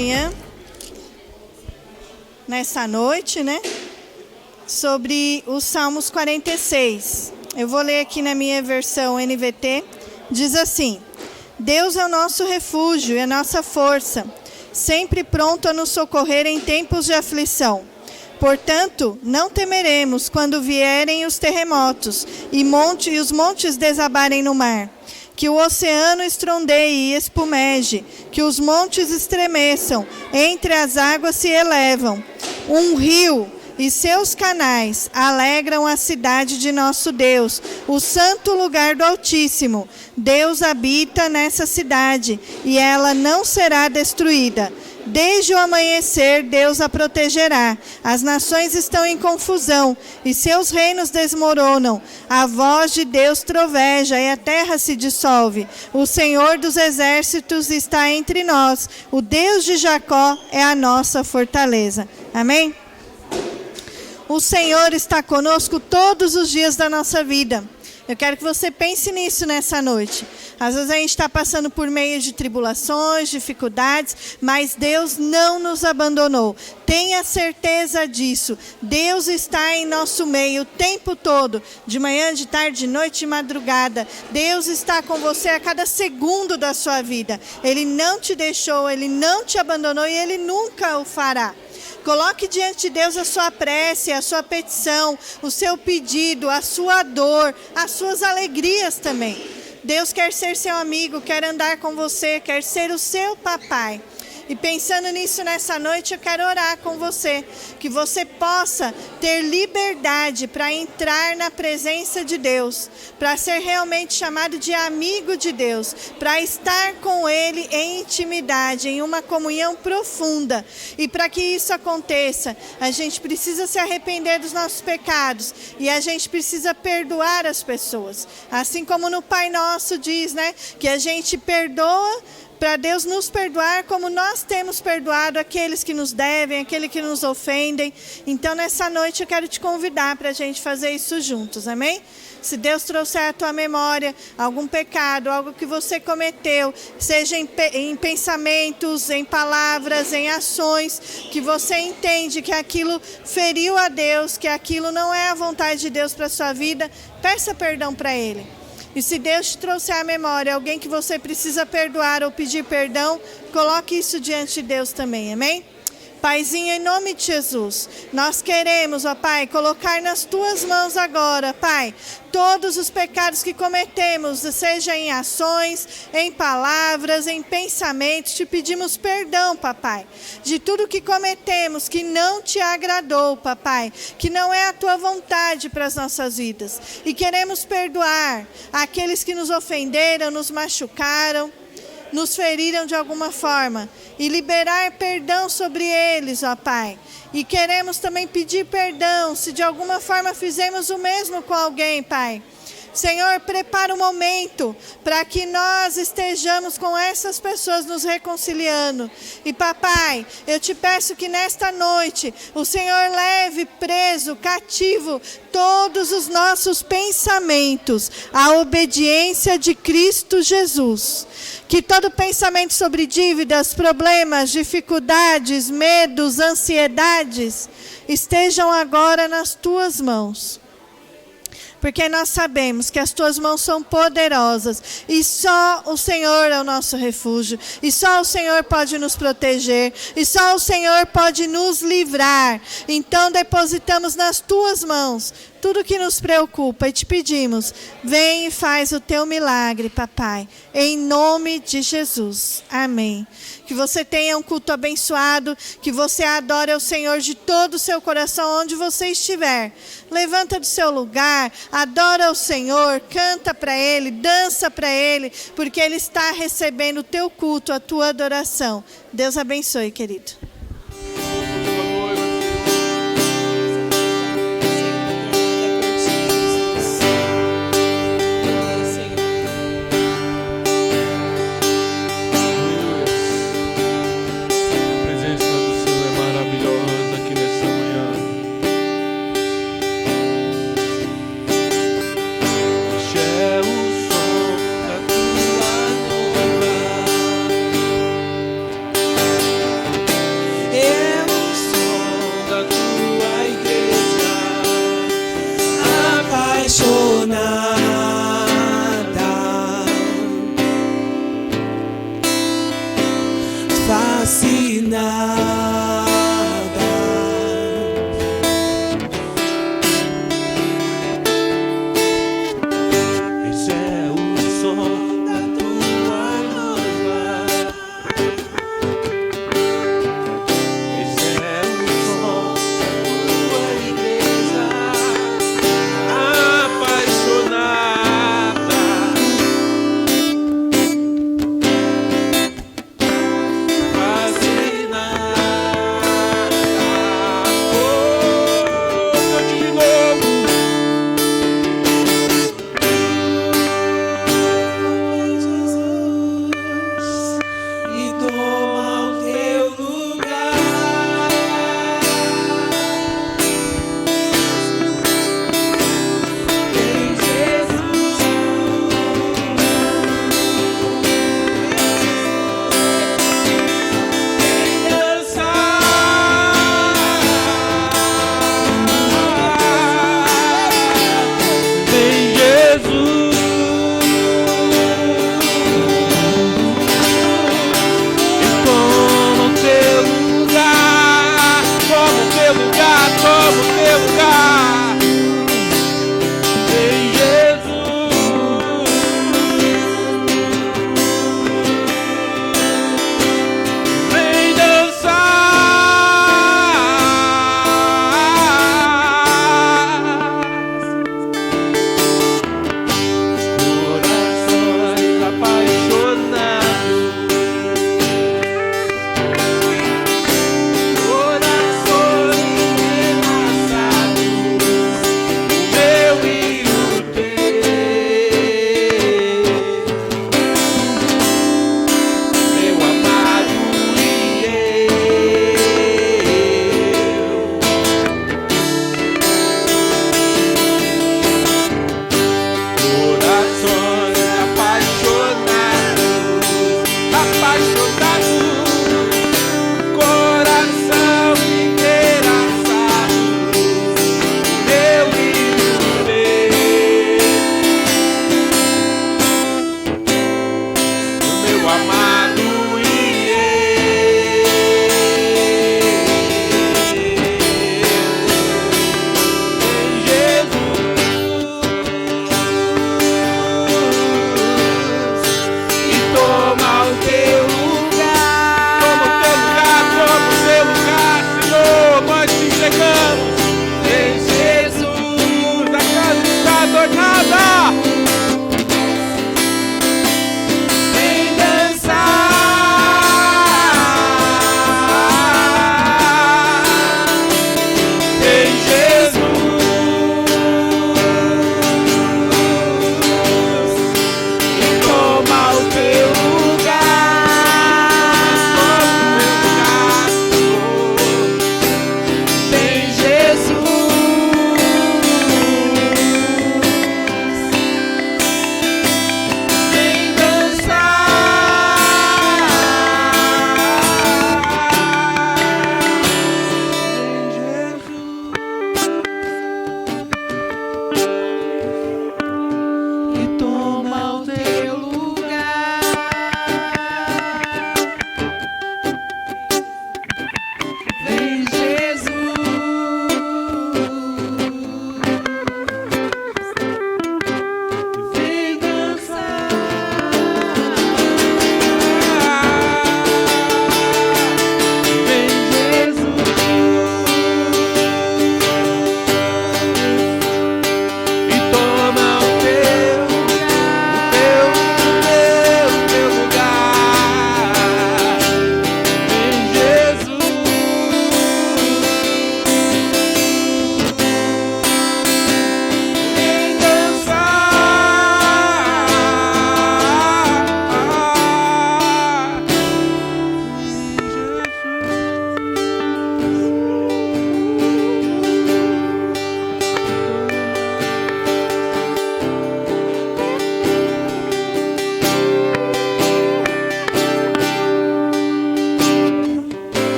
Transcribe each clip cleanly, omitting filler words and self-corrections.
manhã, nessa noite, né? Sobre os Salmos 46. Eu vou ler aqui na minha versão NVT. Diz assim: Deus é o nosso refúgio e a nossa força, sempre pronto a nos socorrer em tempos de aflição. Portanto, não temeremos quando vierem os terremotos e os montes desabarem no mar, que o oceano estrondeie e espumeje, que os montes estremeçam, entre as águas se elevam. Um rio e seus canais alegram a cidade de nosso Deus, o santo lugar do Altíssimo. Deus habita nessa cidade, e ela não será destruída. Desde o amanhecer, Deus a protegerá. As nações estão em confusão, e seus reinos desmoronam. A voz de Deus troveja, e a terra se dissolve. O Senhor dos exércitos está entre nós. O Deus de Jacó é a nossa fortaleza. Amém? O Senhor está conosco todos os dias da nossa vida. Eu quero que você pense nisso nessa noite. Às vezes a gente está passando por meio de tribulações, dificuldades, mas Deus não nos abandonou. Tenha certeza disso. Deus está em nosso meio o tempo todo, de manhã, de tarde, de noite, de madrugada. Deus está com você a cada segundo da sua vida. Ele não te deixou, Ele não te abandonou e Ele nunca o fará. Coloque diante de Deus a sua prece, a sua petição, o seu pedido, a sua dor, as suas alegrias também. Deus quer ser seu amigo, quer andar com você, quer ser o seu papai. E pensando nisso nessa noite, eu quero orar com você, que você possa ter liberdade para entrar na presença de Deus, para ser realmente chamado de amigo de Deus, para estar com Ele em intimidade, em uma comunhão profunda. E para que isso aconteça, a gente precisa se arrepender dos nossos pecados e a gente precisa perdoar as pessoas. Assim como no Pai Nosso diz, né, que a gente perdoa, para Deus nos perdoar como nós temos perdoado aqueles que nos devem, aqueles que nos ofendem. Então, nessa noite, eu quero te convidar para a gente fazer isso juntos, amém? Se Deus trouxer à tua memória algum pecado, algo que você cometeu, seja em pensamentos, em palavras, em ações, que você entende que aquilo feriu a Deus, que aquilo não é a vontade de Deus para a sua vida, peça perdão para Ele. E se Deus te trouxer à memória alguém que você precisa perdoar ou pedir perdão, coloque isso diante de Deus também, amém? Paizinho, em nome de Jesus, nós queremos, ó Pai, colocar nas Tuas mãos agora, Pai, todos os pecados que cometemos, seja em ações, em palavras, em pensamentos, te pedimos perdão, Papai, de tudo que cometemos que não Te agradou, Papai, que não é a Tua vontade para as nossas vidas. E queremos perdoar aqueles que nos ofenderam, nos machucaram, nos feriram de alguma forma, e liberar perdão sobre eles, ó Pai. E queremos também pedir perdão se de alguma forma fizemos o mesmo com alguém, Pai. Senhor, prepara um momento para que nós estejamos com essas pessoas nos reconciliando. E papai, eu te peço que nesta noite o Senhor leve preso, cativo, todos os nossos pensamentos à obediência de Cristo Jesus. Que todo pensamento sobre dívidas, problemas, dificuldades, medos, ansiedades estejam agora nas tuas mãos. Porque nós sabemos que as Tuas mãos são poderosas e só o Senhor é o nosso refúgio, e só o Senhor pode nos proteger, e só o Senhor pode nos livrar. Então depositamos nas Tuas mãos tudo que nos preocupa e te pedimos, vem e faz o Teu milagre, papai, em nome de Jesus. Amém. Que você tenha um culto abençoado, que você adore ao Senhor de todo o seu coração, onde você estiver. Levanta do seu lugar, adora ao Senhor, canta para Ele, dança para Ele, porque Ele está recebendo o teu culto, a tua adoração. Deus abençoe, querido. Esse é o som da tua noiva. Esse é o som da tua igreja apaixonada. Fascinada.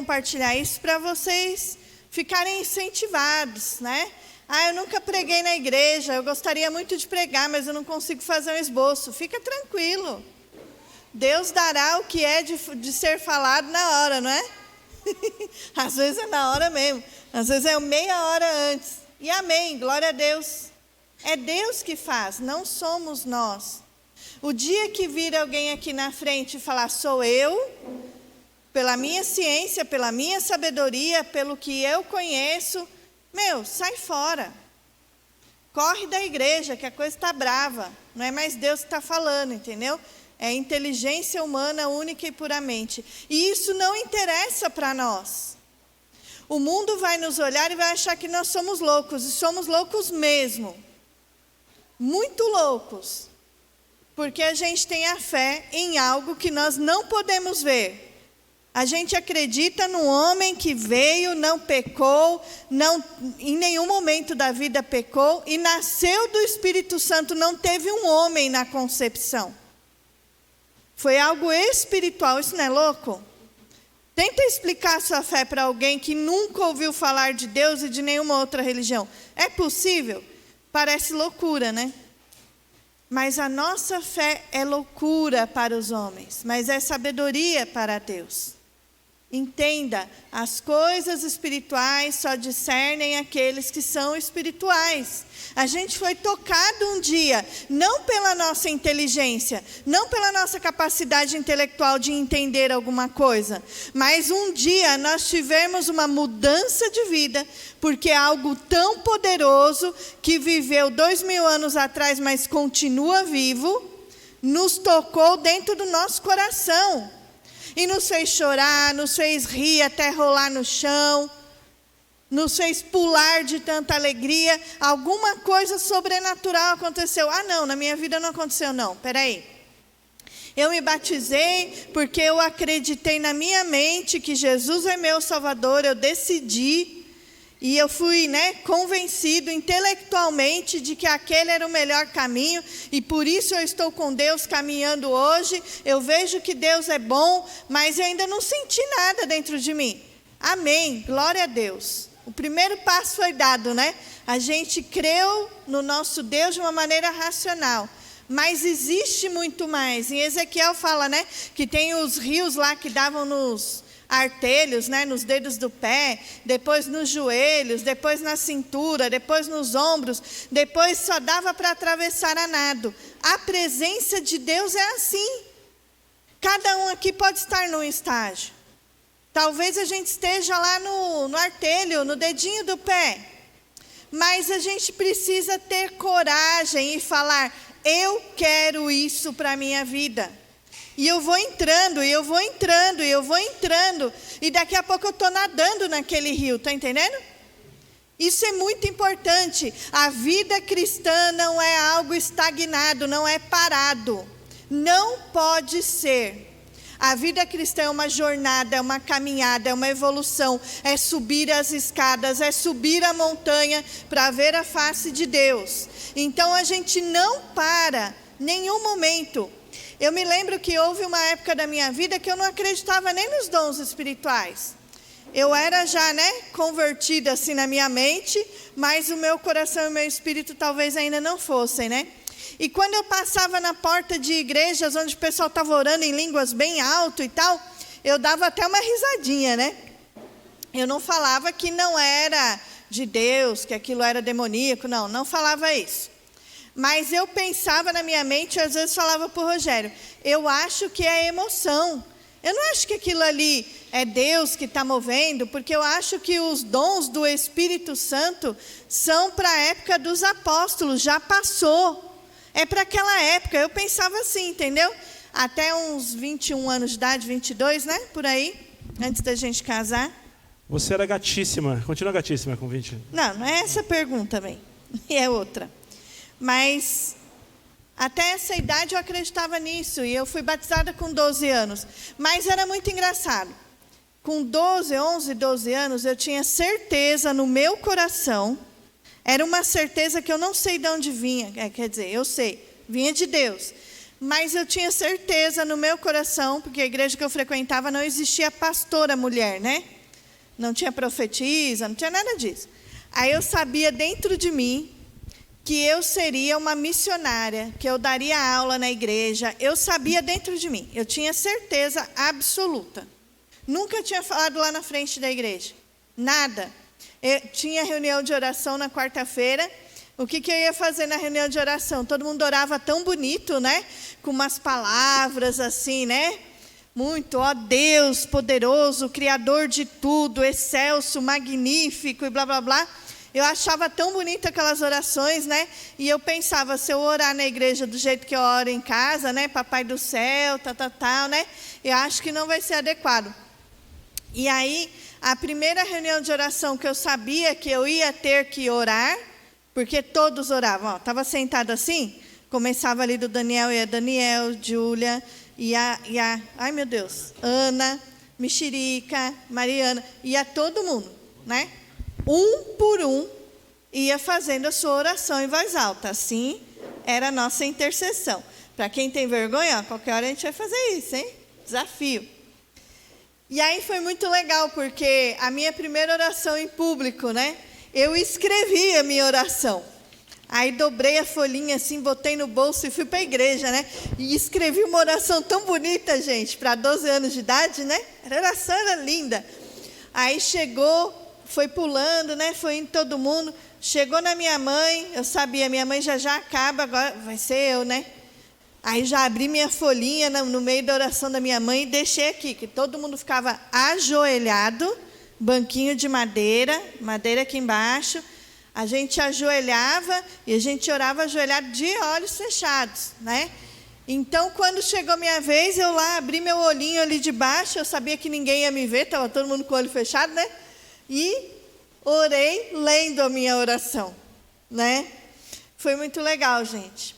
compartilhar isso para vocês ficarem incentivados, né? Eu nunca preguei na igreja, eu gostaria muito de pregar, mas eu não consigo fazer um esboço. Fica tranquilo. Deus dará o que é de ser falado na hora, não é? Às vezes é na hora mesmo, às vezes é meia hora antes. E amém, glória a Deus. É Deus que faz, não somos nós. O dia que vir alguém aqui na frente e falar, sou eu, pela minha ciência, pela minha sabedoria, pelo que eu conheço, sai fora. Corre da igreja, que a coisa está brava. Não é mais Deus que está falando, entendeu? É inteligência humana única e puramente. E isso não interessa para nós. O mundo vai nos olhar e vai achar que nós somos loucos. E somos loucos mesmo. Muito loucos. Porque a gente tem a fé em algo que nós não podemos ver. A gente acredita num homem que veio, não pecou, em nenhum momento da vida pecou, e nasceu do Espírito Santo, não teve um homem na concepção. Foi algo espiritual, isso não é louco? Tenta explicar sua fé para alguém que nunca ouviu falar de Deus e de nenhuma outra religião. É possível? Parece loucura, né? Mas a nossa fé é loucura para os homens, mas é sabedoria para Deus. Entenda, as coisas espirituais só discernem aqueles que são espirituais. A gente foi tocado um dia, não pela nossa inteligência, não pela nossa capacidade intelectual de entender alguma coisa, mas um dia nós tivemos uma mudança de vida, porque algo tão poderoso, que viveu 2000 anos atrás, mas continua vivo, nos tocou dentro do nosso coração. E nos fez chorar, nos fez rir até rolar no chão, nos fez pular de tanta alegria. Alguma coisa sobrenatural aconteceu. Não, na minha vida não aconteceu não, peraí. Eu me batizei porque eu acreditei na minha mente que Jesus é meu Salvador, eu decidi. E eu fui, convencido intelectualmente de que aquele era o melhor caminho. E por isso eu estou com Deus caminhando hoje. Eu vejo que Deus é bom, mas eu ainda não senti nada dentro de mim. Amém, glória a Deus. O primeiro passo foi dado, A gente creu no nosso Deus de uma maneira racional. Mas existe muito mais. Em Ezequiel fala, que tem os rios lá que davam nos artelhos, nos dedos do pé, depois nos joelhos, depois na cintura, depois nos ombros, depois só dava para atravessar a nado. A presença de Deus é assim. Cada um aqui pode estar num estágio. Talvez a gente esteja lá no artelho, no dedinho do pé. Mas a gente precisa ter coragem e falar, eu quero isso para a minha vida. E eu vou entrando, e eu vou entrando, e eu vou entrando. E daqui a pouco eu estou nadando naquele rio, está entendendo? Isso é muito importante. A vida cristã não é algo estagnado, não é parado. Não pode ser. A vida cristã é uma jornada, é uma caminhada, é uma evolução. É subir as escadas, é subir a montanha para ver a face de Deus. Então a gente não para, nenhum momento. Eu me lembro que houve uma época da minha vida que eu não acreditava nem nos dons espirituais. Eu era já, convertida assim na minha mente, mas o meu coração e o meu espírito talvez ainda não fossem, E quando eu passava na porta de igrejas onde o pessoal estava orando em línguas bem alto e tal, eu dava até uma risadinha, Eu não falava que não era de Deus, que aquilo era demoníaco, não falava isso. Mas eu pensava na minha mente, às vezes falava para o Rogério, eu acho que é emoção. Eu não acho que aquilo ali é Deus que está movendo, porque eu acho que os dons do Espírito Santo são para a época dos apóstolos, já passou. É para aquela época, eu pensava assim, entendeu? Até uns 21 anos de idade, 22, por aí, antes da gente casar. Você era gatíssima, continua gatíssima com 20. Não é essa a pergunta também, é outra. Mas até essa idade eu acreditava nisso, e eu fui batizada com 12 anos. Mas era muito engraçado. Com 11, 12 anos, eu tinha certeza no meu coração, era uma certeza que eu não sei de onde vinha, quer dizer, eu sei, vinha de Deus. Mas eu tinha certeza no meu coração, porque a igreja que eu frequentava não existia pastora mulher, não tinha profetisa, não tinha nada disso. Aí eu sabia dentro de mim que eu seria uma missionária, que eu daria aula na igreja. Eu sabia dentro de mim, eu tinha certeza absoluta. Nunca tinha falado lá na frente da igreja, nada. Eu tinha reunião de oração na quarta-feira. O que eu ia fazer na reunião de oração? Todo mundo orava tão bonito, né? Com umas palavras assim, né? Muito, ó Deus poderoso, Criador de tudo, excelso, magnífico e blá, blá, blá. Eu achava tão bonita aquelas orações, né? E eu pensava, se eu orar na igreja do jeito que eu oro em casa, né? Papai do céu, tal, né? Eu acho que não vai ser adequado. E aí, a primeira reunião de oração que eu sabia que eu ia ter que orar, porque todos oravam, estava sentado assim, começava ali do Daniel, e a Daniel, Júlia, ai meu Deus, Ana, Mexerica, Mariana, ia todo mundo, né? Um por um, ia fazendo a sua oração em voz alta. Assim era a nossa intercessão. Para quem tem vergonha, ó, qualquer hora a gente vai fazer isso, hein? Desafio. E aí foi muito legal, porque a minha primeira oração em público, né? Eu escrevi a minha oração. Aí dobrei a folhinha assim, botei no bolso e fui para a igreja, né? E escrevi uma oração tão bonita, gente, para 12 anos de idade, né? A oração era linda. Aí chegou, foi pulando, né? Foi indo todo mundo. Chegou na minha mãe, eu sabia, minha mãe já acaba, agora vai ser eu, né? Aí já abri minha folhinha no meio da oração da minha mãe e deixei aqui, que todo mundo ficava ajoelhado, banquinho de madeira aqui embaixo. A gente ajoelhava e a gente orava ajoelhado de olhos fechados, né? Então, quando chegou a minha vez, eu lá abri meu olhinho ali de baixo, eu sabia que ninguém ia me ver, estava todo mundo com o olho fechado, né? E orei lendo a minha oração, né? Foi muito legal, gente.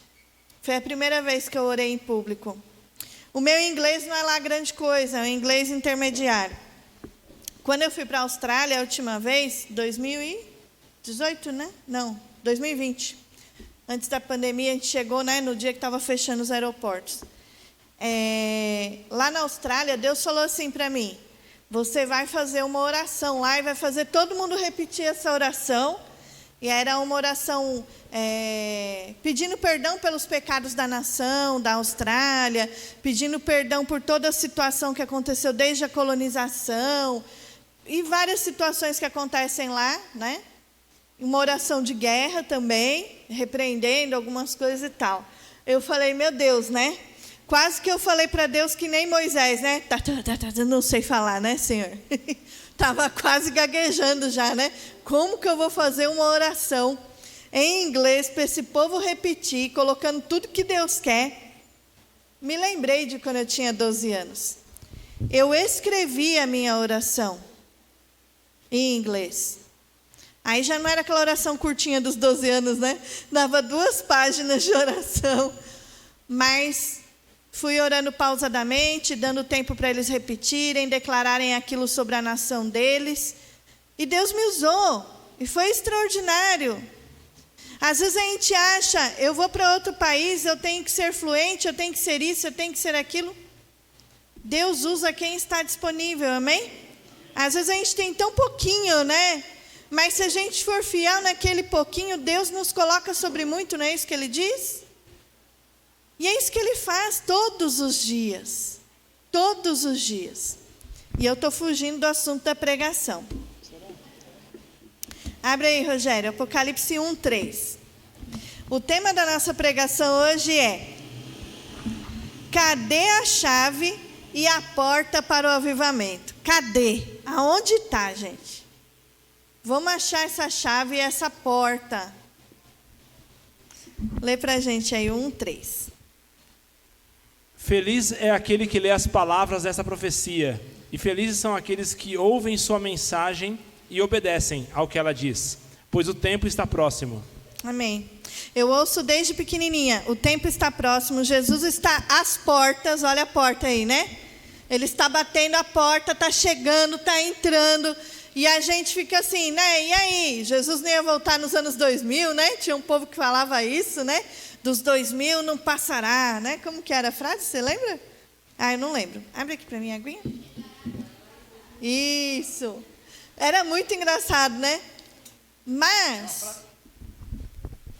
Foi a primeira vez que eu orei em público. O meu inglês não é lá grande coisa, é um inglês intermediário. Quando eu fui para a Austrália a última vez, 2018, né? Não, 2020. Antes da pandemia, a gente chegou, né, no dia que estava fechando os aeroportos. Lá na Austrália, Deus falou assim para mim, você vai fazer uma oração lá e vai fazer todo mundo repetir essa oração. E era uma oração pedindo perdão pelos pecados da nação, da Austrália, pedindo perdão por toda a situação que aconteceu desde a colonização, e várias situações que acontecem lá, né? Uma oração de guerra também, repreendendo algumas coisas e tal. Eu falei, meu Deus, né? Quase que eu falei para Deus que nem Moisés, né? Não sei falar, né, Senhor? Estava quase gaguejando já, né? Como que eu vou fazer uma oração em inglês para esse povo repetir, colocando tudo que Deus quer? Me lembrei de quando eu tinha 12 anos. Eu escrevi a minha oração em inglês. Aí já não era aquela oração curtinha dos 12 anos, né? Dava 2 páginas de oração. Mas fui orando pausadamente, dando tempo para eles repetirem, declararem aquilo sobre a nação deles. E Deus me usou. E foi extraordinário. Às vezes a gente acha, eu vou para outro país, eu tenho que ser fluente, eu tenho que ser isso, eu tenho que ser aquilo. Deus usa quem está disponível, amém? Às vezes a gente tem tão pouquinho, né? Mas se a gente for fiel naquele pouquinho, Deus nos coloca sobre muito, não é isso que Ele diz? E é isso que Ele faz todos os dias. Todos os dias. E eu estou fugindo do assunto da pregação. Abre aí, Rogério, Apocalipse 1:3. O tema da nossa pregação hoje é: cadê a chave e a porta para o avivamento? Cadê? Aonde está, gente? Vamos achar essa chave e essa porta. Lê para a gente aí 1:3. Feliz é aquele que lê as palavras dessa profecia, e felizes são aqueles que ouvem sua mensagem e obedecem ao que ela diz, pois o tempo está próximo. Amém. Eu ouço desde pequenininha, o tempo está próximo, Jesus está às portas, olha a porta aí, né? Ele está batendo a porta, está chegando, está entrando, e a gente fica assim, né? E aí, Jesus não ia voltar nos anos 2000, né? Tinha um povo que falava isso, né? Dos 2000 não passará, né? Como que era a frase, você lembra? Ah, eu não lembro. Abre aqui para mim a aguinha. Isso. Era muito engraçado, né? Mas...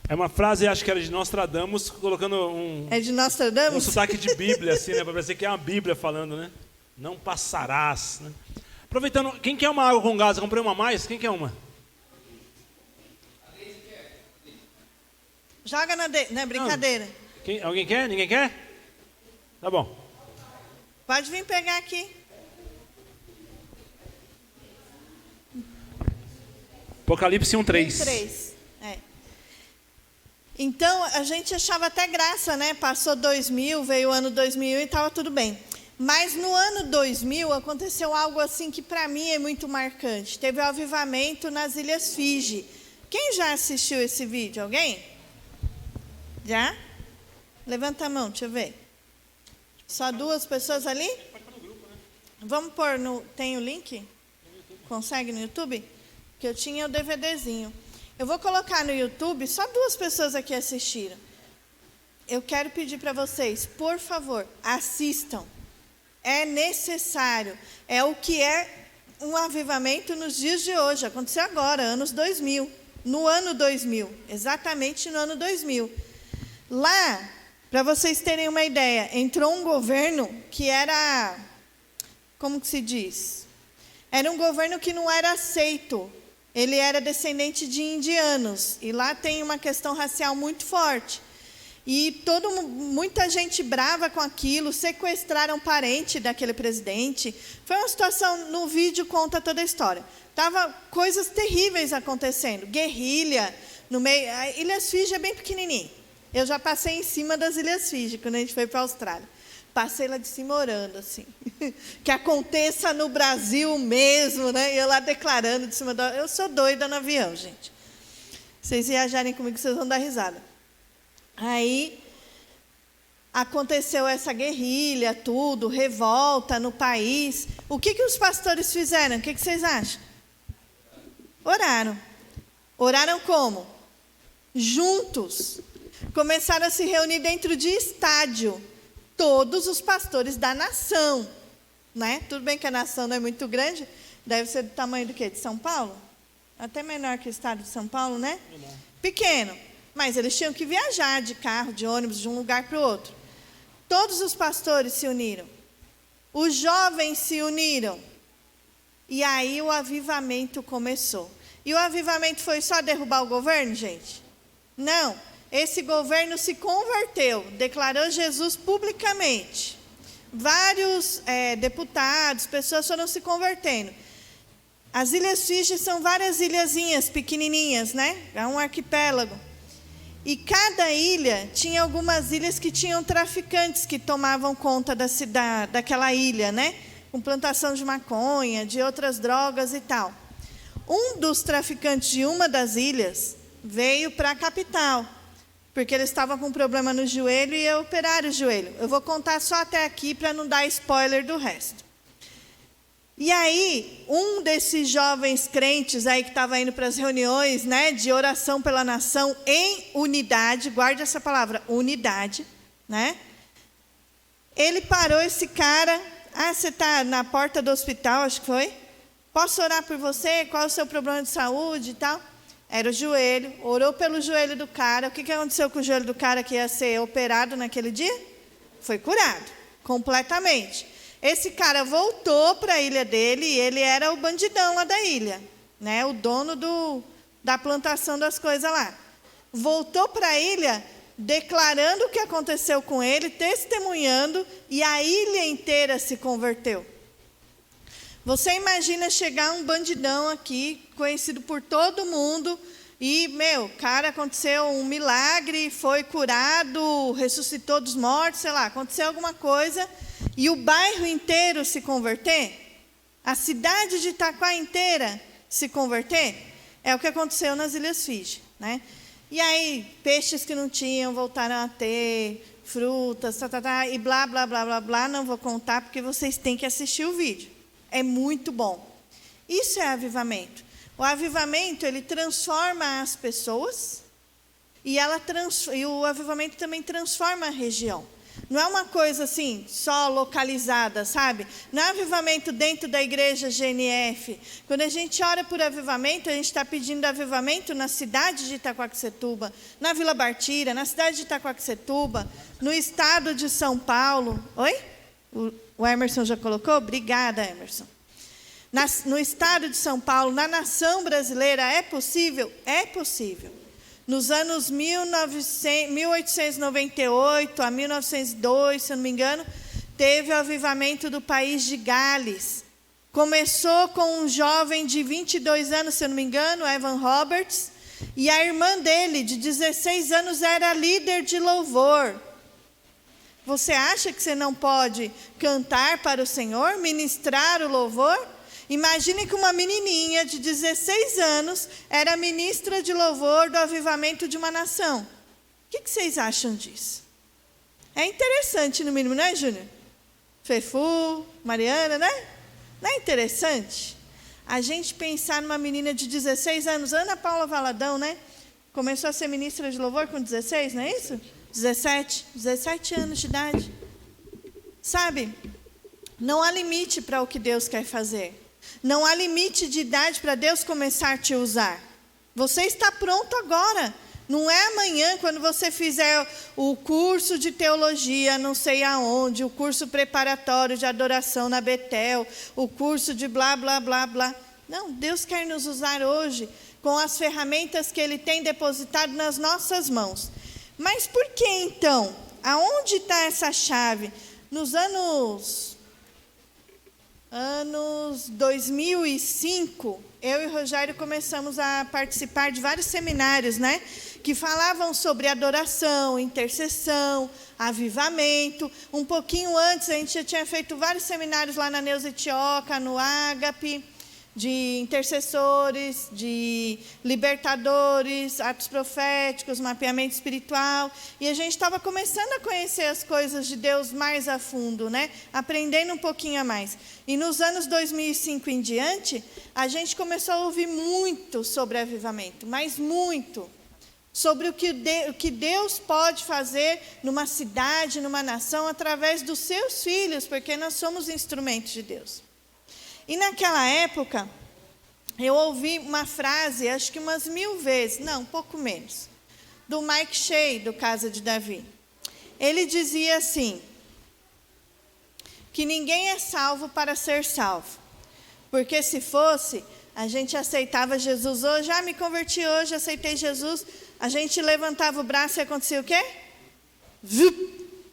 É uma frase, acho que era de Nostradamus, colocando É de um Nostradamus? sotaque de Bíblia, assim, né? Para parecer que é uma Bíblia falando, né? Não passarás, né? Aproveitando, quem quer uma água com gás? Eu comprei uma a mais? Quem quer uma? Joga na não é brincadeira. Alguém quer? Ninguém quer? Tá bom. Pode vir pegar aqui. Apocalipse 1:3. 3. É. Então, a gente achava até graça, né? Passou 2000, veio o ano 2000 e estava tudo bem. Mas no ano 2000 aconteceu algo assim que para mim é muito marcante. Teve o avivamento nas Ilhas Fiji. Quem já assistiu esse vídeo? Alguém? Já? Levanta a mão, deixa eu ver. Só 2 pessoas ali? Vamos pôr no... Tem o link? Consegue no YouTube? Que eu tinha o DVDzinho. Eu vou colocar no YouTube, só 2 pessoas aqui assistiram. Eu quero pedir para vocês, por favor, assistam. É necessário. É o que é um avivamento nos dias de hoje. Aconteceu agora, anos 2000. No ano 2000. Exatamente no ano 2000. Lá, para vocês terem uma ideia, entrou um governo que era... Como que se diz? Era um governo que não era aceito. Ele era descendente de indianos. E lá tem uma questão racial muito forte. E muita gente brava com aquilo, sequestraram parente daquele presidente. Foi uma situação, no vídeo conta toda a história. Tava coisas terríveis acontecendo, guerrilha no meio. A Ilhas Fiji é bem pequenininha. Eu já passei em cima das Ilhas Fiji quando a gente foi para a Austrália. Passei lá de cima orando, assim. Que aconteça no Brasil mesmo, né? E eu lá declarando de cima do... Eu sou doida no avião, gente. Vocês viajarem comigo, vocês vão dar risada. Aí aconteceu essa guerrilha, tudo, revolta no país. O que os pastores fizeram? O que vocês acham? Oraram. Oraram como? Juntos. Começaram a se reunir dentro de estádio. Todos os pastores da nação. Né? Tudo bem que a nação não é muito grande. Deve ser do tamanho do quê? De São Paulo? Até menor que o estado de São Paulo, né? Pequeno. Mas eles tinham que viajar de carro, de ônibus, de um lugar para o outro. Todos os pastores se uniram. Os jovens se uniram. E aí o avivamento começou. E o avivamento foi só derrubar o governo, gente? Não. Esse governo se converteu, declarou Jesus publicamente. Vários deputados, pessoas foram se convertendo. As Ilhas Fiji são várias ilhazinhas pequenininhas, né? É um arquipélago. E cada ilha tinha algumas ilhas que tinham traficantes que tomavam conta daquela ilha, né? Com plantação de maconha, de outras drogas e tal. Um dos traficantes de uma das ilhas veio para a capital, porque ele estava com um problema no joelho e ia operar o joelho. Eu vou contar só até aqui para não dar spoiler do resto. E aí, um desses jovens crentes aí que estava indo para as reuniões, né, de oração pela nação em unidade, guarde essa palavra, unidade, né? Ele parou esse cara, você está na porta do hospital, acho que foi? Posso orar por você? Qual é o seu problema de saúde e tal? Era o joelho, orou pelo joelho do cara. O que aconteceu com o joelho do cara que ia ser operado naquele dia? Foi curado, completamente. Esse cara voltou para a ilha dele e ele era o bandidão lá da ilha, né? O dono da plantação das coisas lá. Voltou para a ilha declarando o que aconteceu com ele, testemunhando, e a ilha inteira se converteu. Você imagina chegar um bandidão aqui, conhecido por todo mundo, e, cara, aconteceu um milagre, foi curado, ressuscitou dos mortos, sei lá, aconteceu alguma coisa, e o bairro inteiro se converter? A cidade de Itaquá inteira se converter? É o que aconteceu nas Ilhas Fiji, né? E aí, peixes que não tinham voltaram a ter, frutas, e blá, blá, blá, blá, blá, não vou contar porque vocês têm que assistir o vídeo. É muito bom. Isso é avivamento. O avivamento, ele transforma as pessoas e o avivamento também transforma a região. Não é uma coisa assim, só localizada, sabe? Não é avivamento dentro da igreja GNF. Quando a gente ora por avivamento, a gente está pedindo avivamento na cidade de Itaquaquecetuba, na Vila Bartira, na cidade de Itaquaquecetuba, no estado de São Paulo. Oi? O Emerson já colocou? Obrigada, Emerson. No estado de São Paulo, na nação brasileira, é possível? É possível. Nos anos 1898 a 1902, se eu não me engano, teve o avivamento do país de Gales. Começou com um jovem de 22 anos, se eu não me engano, Evan Roberts, e a irmã dele, de 16 anos, era líder de louvor. Você acha que você não pode cantar para o Senhor, ministrar o louvor? Imagine que uma menininha de 16 anos era ministra de louvor do avivamento de uma nação. O que vocês acham disso? É interessante, no mínimo, não é, Júnior? Fefu, Mariana, né? Não é interessante? A gente pensar numa menina de 16 anos, Ana Paula Valadão, né? Começou a ser ministra de louvor com 16, não é isso? 17 anos de idade. Sabe? Não há limite para o que Deus quer fazer. Não há limite de idade para Deus começar a te usar. Você está pronto agora. Não é amanhã, quando você fizer o curso de teologia, não sei aonde, o curso preparatório de adoração na Betel, o curso de blá, blá, blá, blá. Não, Deus quer nos usar hoje com as ferramentas que Ele tem depositado nas nossas mãos. Mas por que então? Aonde está essa chave? Nos anos 2005, eu e o Rogério começamos a participar de vários seminários, né? Que falavam sobre adoração, intercessão, avivamento. Um pouquinho antes, a gente já tinha feito vários seminários lá na Neuza Etioca, no Ágape, de intercessores, de libertadores, atos proféticos, mapeamento espiritual. E a gente estava começando a conhecer as coisas de Deus mais a fundo, né? Aprendendo um pouquinho a mais. E nos anos 2005 em diante, a gente começou a ouvir muito sobre avivamento, mas muito. Sobre o que Deus pode fazer numa cidade, numa nação, através dos seus filhos, porque nós somos instrumentos de Deus. E naquela época, eu ouvi uma frase, acho que umas 1000 vezes, não, um pouco menos, do Mike Shea, do Casa de Davi. Ele dizia assim, que ninguém é salvo para ser salvo. Porque se fosse, a gente aceitava Jesus hoje, me converti hoje, aceitei Jesus, a gente levantava o braço e acontecia o quê?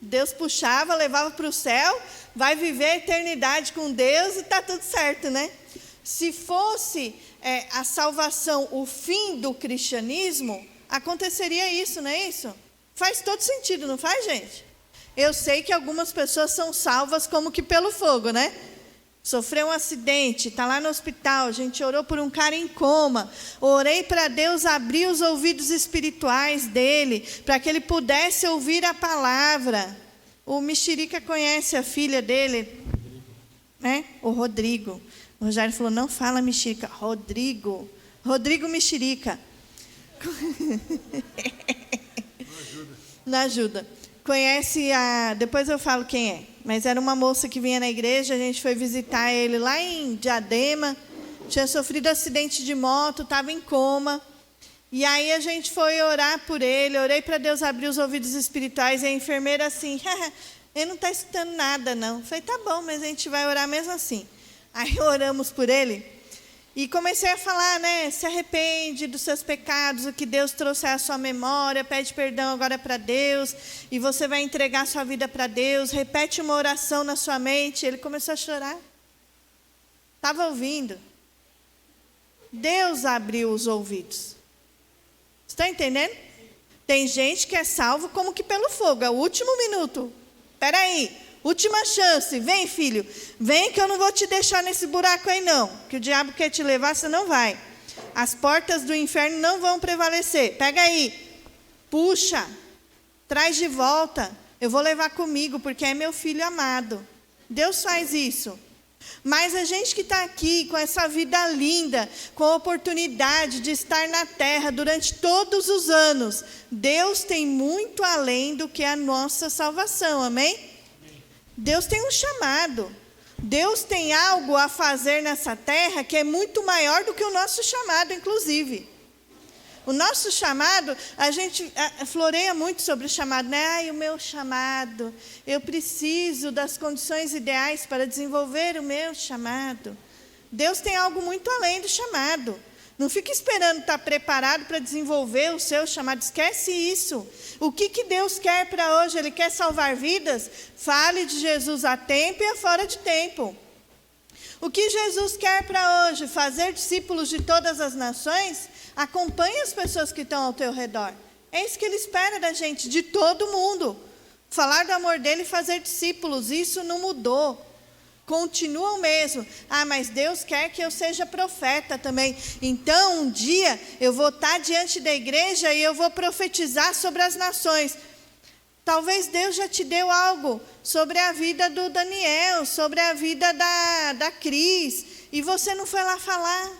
Deus puxava, levava para o céu, vai viver a eternidade com Deus e está tudo certo, né? Se fosse a salvação o fim do cristianismo, aconteceria isso, não é isso? Faz todo sentido, não faz, gente? Eu sei que algumas pessoas são salvas como que pelo fogo, né? Sofreu um acidente, está lá no hospital, a gente orou por um cara em coma, orei para Deus abrir os ouvidos espirituais dele, para que ele pudesse ouvir a palavra. O Mexerica conhece a filha dele, né? O Rodrigo. O Rogério falou, não fala Mexerica, Rodrigo Mexerica. Não ajuda. Conhece depois eu falo quem é, mas era uma moça que vinha na igreja, a gente foi visitar ele lá em Diadema, tinha sofrido acidente de moto, estava em coma, e aí a gente foi orar por ele, orei para Deus abrir os ouvidos espirituais, e a enfermeira assim, ele não está escutando nada não, eu falei, tá bom, mas a gente vai orar mesmo assim. Aí oramos por ele, e comecei a falar, né, se arrepende dos seus pecados, o que Deus trouxe à sua memória, pede perdão agora para Deus, e você vai entregar sua vida para Deus, repete uma oração na sua mente. Ele começou a chorar. Estava ouvindo. Deus abriu os ouvidos. Está entendendo? Tem gente que é salvo como que pelo fogo, é o último minuto. Espera aí. Última chance, vem filho, vem que eu não vou te deixar nesse buraco aí não, que o diabo quer te levar, você não vai. As portas do inferno não vão prevalecer, pega aí, puxa, traz de volta, eu vou levar comigo, porque é meu filho amado. Deus faz isso, Mas a gente que está aqui com essa vida linda, com a oportunidade de estar na terra durante todos os anos, Deus tem muito além do que a nossa salvação, amém? Deus tem um chamado. Deus tem algo a fazer nessa terra que é muito maior do que o nosso chamado, inclusive. O nosso chamado, a gente floreia muito sobre o chamado, né? Ai, o meu chamado, eu preciso das condições ideais para desenvolver o meu chamado. Deus tem algo muito além do chamado. Não fique esperando estar preparado para desenvolver o seu chamado, esquece isso. O que Deus quer para hoje? Ele quer salvar vidas? Fale de Jesus a tempo e a fora de tempo. O que Jesus quer para hoje? Fazer discípulos de todas as nações? Acompanhe as pessoas que estão ao teu redor. É isso que Ele espera da gente, de todo mundo. Falar do amor dEle e fazer discípulos, isso não mudou. Continua o mesmo. Ah, mas Deus quer que eu seja profeta também. Então, um dia, eu vou estar diante da igreja e eu vou profetizar sobre as nações. Talvez Deus já te deu algo sobre a vida do Daniel, sobre a vida da Cris, e você não foi lá falar.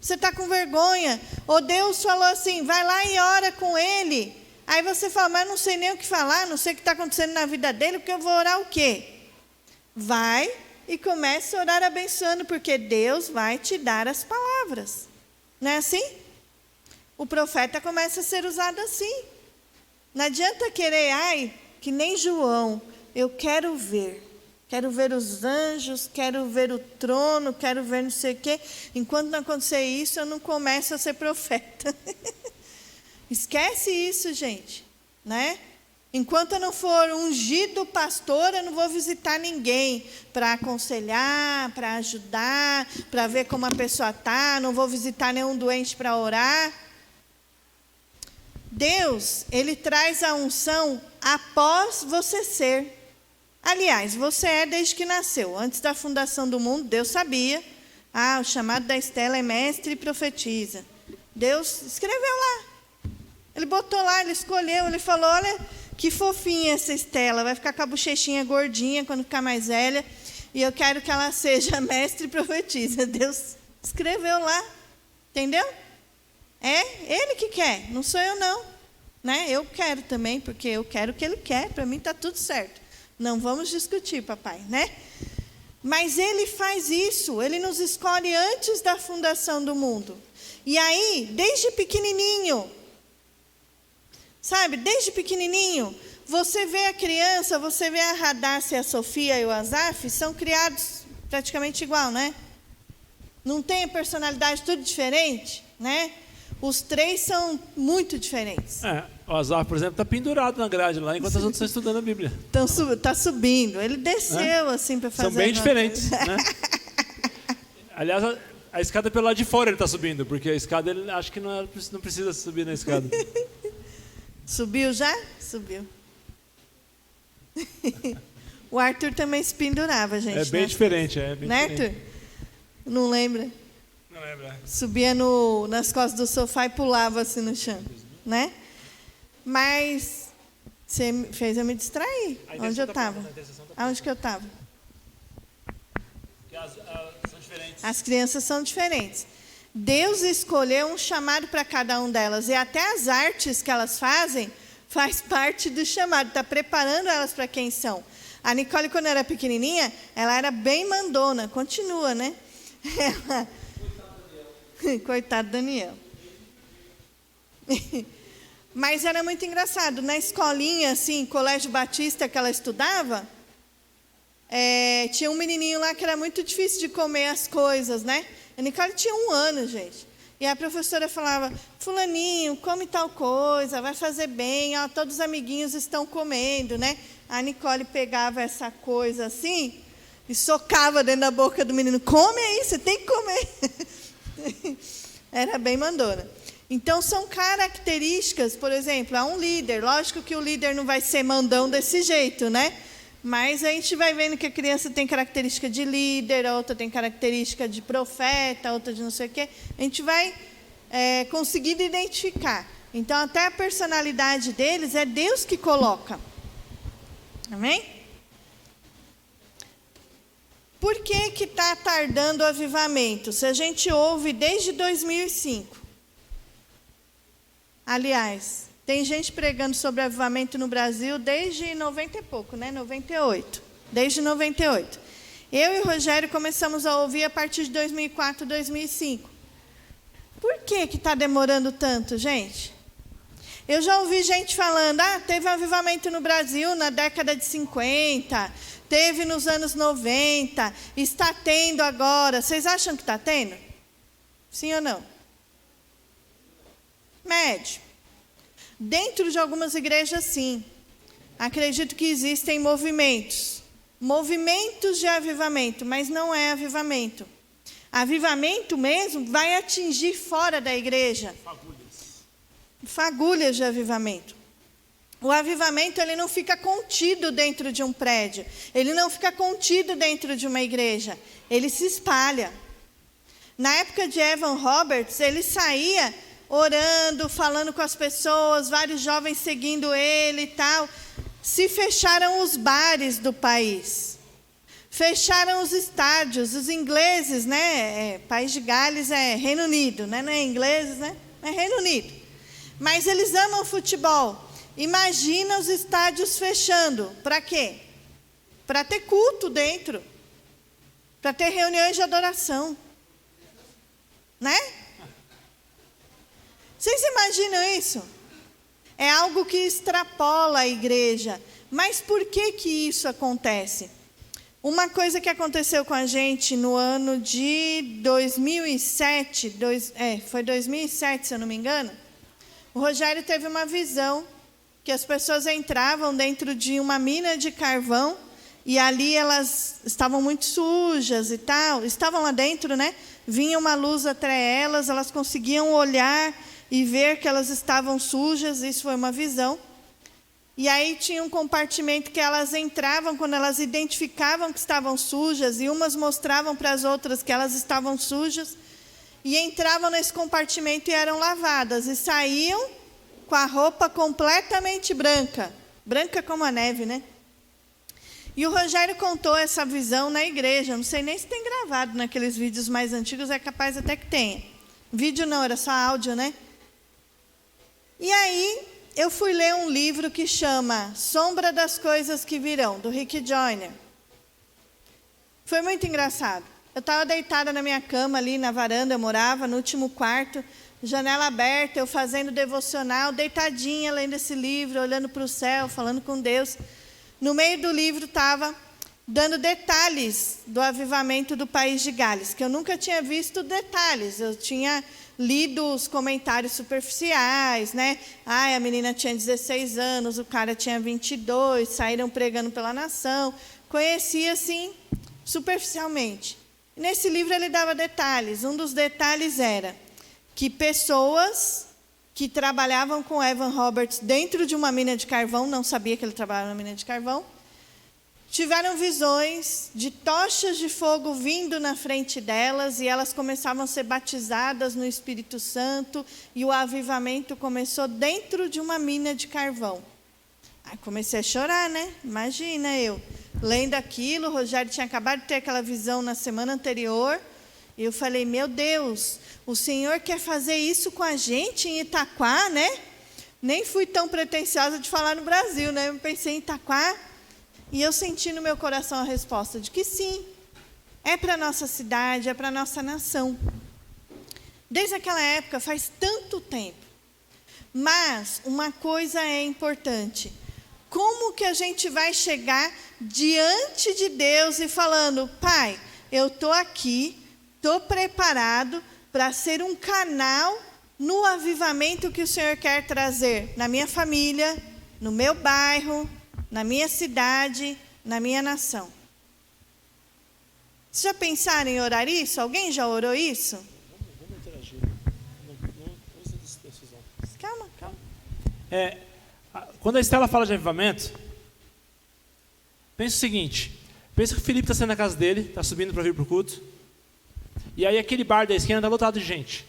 Você está com vergonha. Ou Deus falou assim, vai lá e ora com ele. Aí você fala, mas não sei nem o que falar, não sei o que está acontecendo na vida dele, porque eu vou orar o quê? Vai e comece a orar abençoando, porque Deus vai te dar as palavras. Não é assim? O profeta começa a ser usado assim. Não adianta querer, ai, que nem João, eu quero ver os anjos, quero ver o trono, quero ver não sei o quê. Enquanto não acontecer isso, eu não começo a ser profeta. Esquece isso, gente, né? Enquanto eu não for ungido pastor, eu não vou visitar ninguém para aconselhar, para ajudar, para ver como a pessoa está, não vou visitar nenhum doente para orar. Deus, Ele traz a unção após você ser. Aliás, você é desde que nasceu. Antes da fundação do mundo, Deus sabia. Ah, o chamado da Estela é mestre e profetiza. Deus escreveu lá. Ele botou lá, Ele escolheu, Ele falou, olha que fofinha essa Estela, vai ficar com a bochechinha gordinha quando ficar mais velha, e eu quero que ela seja mestre e profetiza. Deus escreveu lá, entendeu? É Ele que quer, não sou eu não. Né? Eu quero também, porque eu quero o que Ele quer, para mim está tudo certo. Não vamos discutir, papai, né? Mas Ele faz isso, Ele nos escolhe antes da fundação do mundo. E aí, desde pequenininho, sabe, desde pequenininho, você vê a criança, você vê a Radassa, a Sofia e o Asaf, são criados praticamente igual, né? Não tem a personalidade tudo diferente, né? Os três são muito diferentes. O Asaf, por exemplo, está pendurado na grade lá, enquanto as outras estão estudando a Bíblia. Está subindo. Ele desceu assim para fazer. São bem diferentes, né? Aliás, a escada pelo lado de fora ele está subindo, porque a escada ele acho que não precisa subir na escada. Subiu já? Subiu. O Arthur também se pendurava, gente. É bem diferente, é bem né, diferente. Arthur? Não lembra? Não lembra. Subia nas costas do sofá e pulava assim no chão, né? Mas você fez eu me distrair. Onde eu estava? Aonde que eu estava? São diferentes. As crianças são diferentes. Deus escolheu um chamado para cada um delas. E até as artes que elas fazem faz parte do chamado. Está preparando elas para quem são. A Nicole, quando era pequenininha, ela era bem mandona. Continua, né? Coitado Daniel. Mas era muito engraçado. Na escolinha, assim, Colégio Batista que ela estudava, tinha um menininho lá que era muito difícil de comer as coisas, né? A Nicole tinha 1 ano, gente. E a professora falava, fulaninho, come tal coisa, vai fazer bem, ó, todos os amiguinhos estão comendo, né? A Nicole pegava essa coisa assim e socava dentro da boca do menino. Come aí, você tem que comer. Era bem mandona. Então, são características, por exemplo, há um líder. Lógico que o líder não vai ser mandão desse jeito, né? Mas a gente vai vendo que a criança tem característica de líder, a outra tem característica de profeta, a outra de não sei o quê. A gente vai conseguindo identificar. Então, até a personalidade deles é Deus que coloca. Amém? Por que está tardando o avivamento? Se a gente ouve desde 2005. Aliás, tem gente pregando sobre avivamento no Brasil desde 90 e pouco, né? 98. Desde 98. Eu e o Rogério começamos a ouvir a partir de 2004, 2005. Por que está demorando tanto, gente? Eu já ouvi gente falando, teve um avivamento no Brasil na década de 50, teve nos anos 90, está tendo agora. Vocês acham que está tendo? Sim ou não? Médio. Dentro de algumas igrejas, sim. Acredito que existem movimentos. Movimentos de avivamento, mas não é avivamento. Avivamento mesmo vai atingir fora da igreja. Fagulhas de avivamento. O avivamento ele não fica contido dentro de um prédio. Ele não fica contido dentro de uma igreja. Ele se espalha. Na época de Evan Roberts, ele saía orando, falando com as pessoas, vários jovens seguindo ele e tal. Se fecharam os bares do país. Fecharam os estádios. Os ingleses, né? País de Gales é Reino Unido, né? Não é ingleses, né? É Reino Unido. Mas eles amam futebol. Imagina os estádios fechando. Para quê? Para ter culto dentro. Para ter reuniões de adoração. Né? Vocês imaginam isso? É algo que extrapola a igreja. Mas por que isso acontece? Uma coisa que aconteceu com a gente no ano de 2007, foi 2007, se eu não me engano, o Rogério teve uma visão que as pessoas entravam dentro de uma mina de carvão e ali elas estavam muito sujas e tal, estavam lá dentro, né? Vinha uma luz até elas, elas conseguiam olhar e ver que elas estavam sujas, isso foi uma visão. E aí tinha um compartimento que elas entravam quando elas identificavam que estavam sujas e umas mostravam para as outras que elas estavam sujas e entravam nesse compartimento e eram lavadas e saíam com a roupa completamente branca, branca como a neve, né? E o Rogério contou essa visão na igreja, não sei nem se tem gravado naqueles vídeos mais antigos, é capaz até que tenha. Vídeo não, era só áudio, né? E aí eu fui ler um livro que chama Sombra das Coisas que Virão, do Rick Joyner. Foi muito engraçado. Eu estava deitada na minha cama ali na varanda, eu morava no último quarto, janela aberta, eu fazendo devocional, deitadinha, lendo esse livro, olhando para o céu, falando com Deus. No meio do livro estava dando detalhes do avivamento do país de Gales, que eu nunca tinha visto detalhes, eu tinha lido os comentários superficiais, né? A menina tinha 16 anos, o cara tinha 22, saíram pregando pela nação. Conhecia, assim, superficialmente. Nesse livro ele dava detalhes. Um dos detalhes era que pessoas que trabalhavam com Evan Roberts dentro de uma mina de carvão, não sabia que ele trabalhava na mina de carvão, tiveram visões de tochas de fogo vindo na frente delas e elas começavam a ser batizadas no Espírito Santo e o avivamento começou dentro de uma mina de carvão. Aí comecei a chorar, né? Imagina eu, lendo aquilo, o Rogério tinha acabado de ter aquela visão na semana anterior e eu falei, meu Deus, o Senhor quer fazer isso com a gente em Itaquá, né? Nem fui tão pretensiosa de falar no Brasil, né? Eu pensei em Itaquá. E eu senti no meu coração a resposta de que sim, é para a nossa cidade, é para a nossa nação. Desde aquela época, faz tanto tempo. Mas uma coisa é importante. Como que a gente vai chegar diante de Deus e falando, Pai, eu estou aqui, estou preparado para ser um canal no avivamento que o Senhor quer trazer na minha família, no meu bairro, na minha cidade, na minha nação. Vocês já pensaram em orar isso? Alguém já orou isso? Vamos interagir. Calma. Quando a Estela fala de avivamento, pensa o seguinte, pensa que o Felipe está saindo da casa dele, está subindo para vir para o culto, e aí aquele bar da esquina está lotado de gente,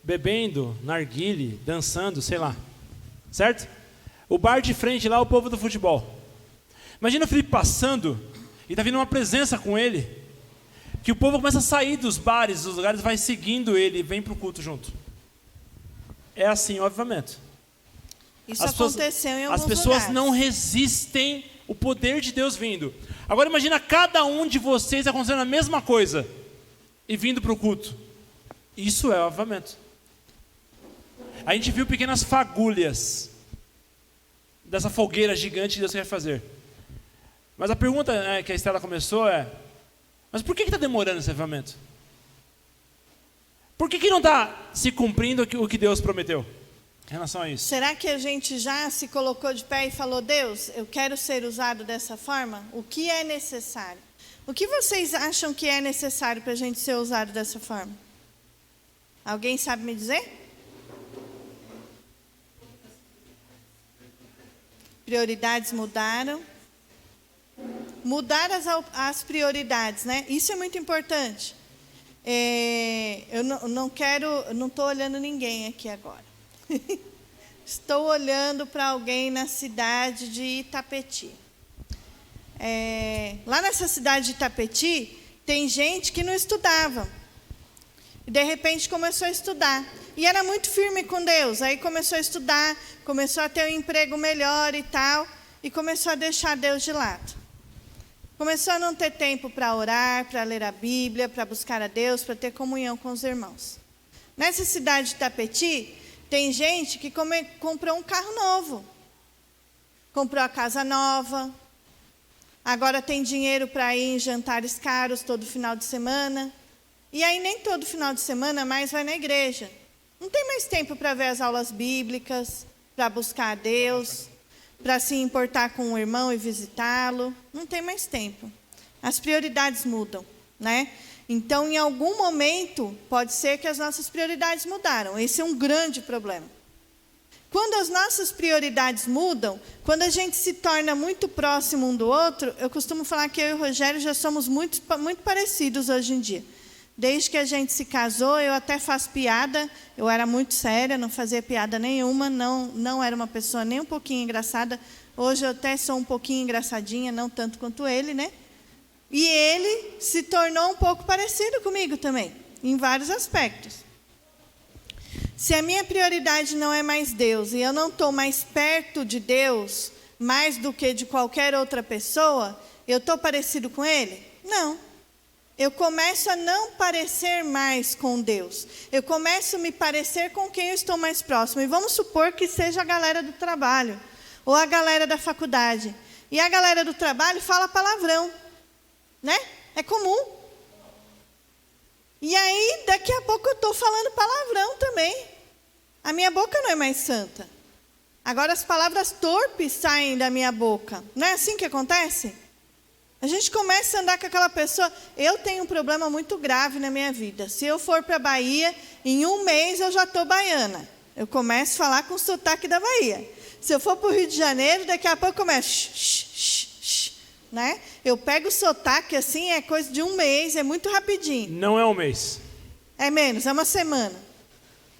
bebendo, narguile, dançando, sei lá, certo? O bar de frente lá, o povo do futebol. Imagina o Felipe passando e está vindo uma presença com ele, que o povo começa a sair dos bares, dos lugares, vai seguindo ele e vem para o culto junto. É assim o avivamento. Isso aconteceu em alguns lugares. As pessoas lugares. não resistem o poder de Deus vindo. Agora imagina cada um de vocês acontecendo a mesma coisa e vindo para o culto. Isso é o avivamento. A gente viu pequenas fagulhas dessa fogueira gigante que Deus quer fazer. Mas a pergunta que a Estela começou é: mas por que está demorando esse avivamento? Por que não está se cumprindo o que Deus prometeu em relação a isso? Será que a gente já se colocou de pé e falou: Deus, eu quero ser usado dessa forma? O que é necessário? O que vocês acham que é necessário para a gente ser usado dessa forma? Alguém sabe me dizer? Prioridades mudaram. Mudar as prioridades, né? Isso é muito importante. Eu não estou olhando ninguém aqui agora. Estou olhando para alguém na cidade de Itapetí. Lá nessa cidade de Itapetí, tem gente que não estudava. E de repente começou a estudar. E era muito firme com Deus. Aí começou a estudar, começou a ter um emprego melhor e tal. E começou a deixar Deus de lado. Começou a não ter tempo para orar, para ler a Bíblia, para buscar a Deus, para ter comunhão com os irmãos. Nessa cidade de Itapetí, tem gente que comprou um carro novo. Comprou a casa nova. Agora tem dinheiro para ir em jantares caros todo final de semana. E aí nem todo final de semana mais vai na igreja. Não tem mais tempo para ver as aulas bíblicas, para buscar a Deus, para se importar com o irmão e visitá-lo. Não tem mais tempo. As prioridades mudam, né? Então, em algum momento, pode ser que as nossas prioridades mudaram. Esse é um grande problema. Quando as nossas prioridades mudam, quando a gente se torna muito próximo um do outro, eu costumo falar que eu e o Rogério já somos muito, muito parecidos hoje em dia. Desde que a gente se casou, eu até faço piada. Eu era muito séria, não fazia piada nenhuma, não era uma pessoa nem um pouquinho engraçada. Hoje eu até sou um pouquinho engraçadinha, não tanto quanto ele, né? E ele se tornou um pouco parecido comigo também, em vários aspectos. Se a minha prioridade não é mais Deus, e eu não estou mais perto de Deus, mais do que de qualquer outra pessoa, eu estou parecido com ele? Não. Eu começo a não parecer mais com Deus. Eu começo a me parecer com quem eu estou mais próximo. E vamos supor que seja a galera do trabalho, ou a galera da faculdade. E a galera do trabalho fala palavrão, né? É comum. E aí, daqui a pouco eu estou falando palavrão também. A minha boca não é mais santa. Agora as palavras torpes saem da minha boca. Não é assim que acontece? A gente começa a andar com aquela pessoa. Eu tenho um problema muito grave na minha vida. Se eu for para a Bahia, em um mês eu já estou baiana. Eu começo a falar com o sotaque da Bahia. Se eu for para o Rio de Janeiro, daqui a pouco eu começo, né? Eu pego o sotaque assim, é coisa de um mês, é muito rapidinho. Não é um mês. É menos, é uma semana.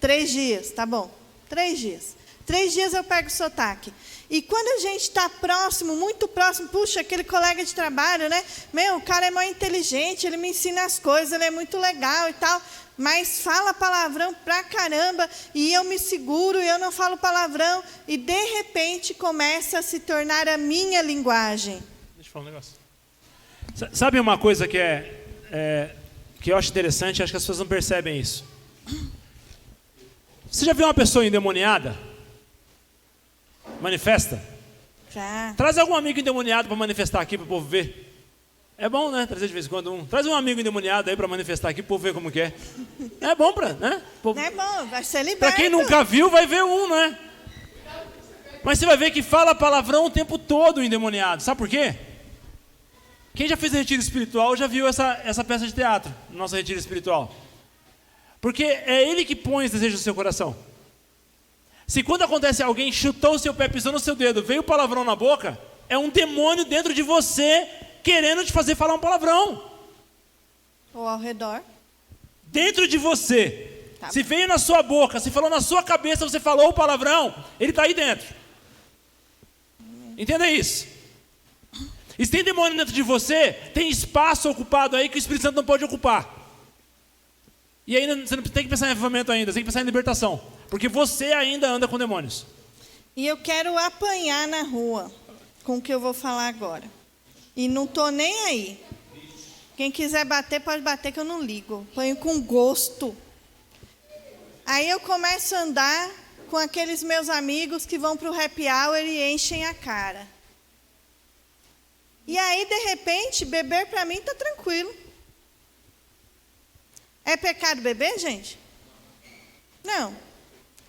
3 dias, tá bom. 3 dias. 3 dias eu pego o sotaque. E quando a gente está próximo, muito próximo, puxa, aquele colega de trabalho, né? Meu, o cara é mais inteligente, ele me ensina as coisas, ele é muito legal e tal, mas fala palavrão pra caramba, e eu me seguro, e eu não falo palavrão, e de repente começa a se tornar a minha linguagem. Deixa eu falar um negócio. Sabe uma coisa que que eu acho interessante, acho que as pessoas não percebem isso. Você já viu uma pessoa endemoniada? Manifesta? Já. Traz algum amigo endemoniado para manifestar aqui para o povo ver. É bom, né? Trazer de vez em quando um. Traz um amigo endemoniado aí para manifestar aqui para o povo ver como que é. É bom para, né? Não é bom, vai ser liberto. Para quem nunca viu, vai ver um, né? Mas você vai ver que fala palavrão o tempo todo o endemoniado. Sabe por quê? Quem já fez retiro espiritual já viu essa peça de teatro no nosso retiro espiritual. Porque é ele que põe os desejos no seu coração. Se quando acontece alguém chutou o seu pé, pisou no seu dedo, veio o palavrão na boca, é um demônio dentro de você querendo te fazer falar um palavrão. Ou ao redor. Dentro de você. Tá. Se veio na sua boca, se falou na sua cabeça, você falou o palavrão, ele está aí dentro. Entenda isso. E se tem demônio dentro de você, tem espaço ocupado aí que o Espírito Santo não pode ocupar. E ainda você não tem que pensar em avivamento ainda, você tem que pensar em libertação. Porque você ainda anda com demônios. E eu quero apanhar na rua com o que eu vou falar agora. E não estou nem aí. Quem quiser bater, pode bater que eu não ligo. Ponho com gosto. Aí eu começo a andar com aqueles meus amigos que vão para o happy hour e enchem a cara. E aí, de repente, beber para mim está tranquilo. É pecado beber, gente? Não.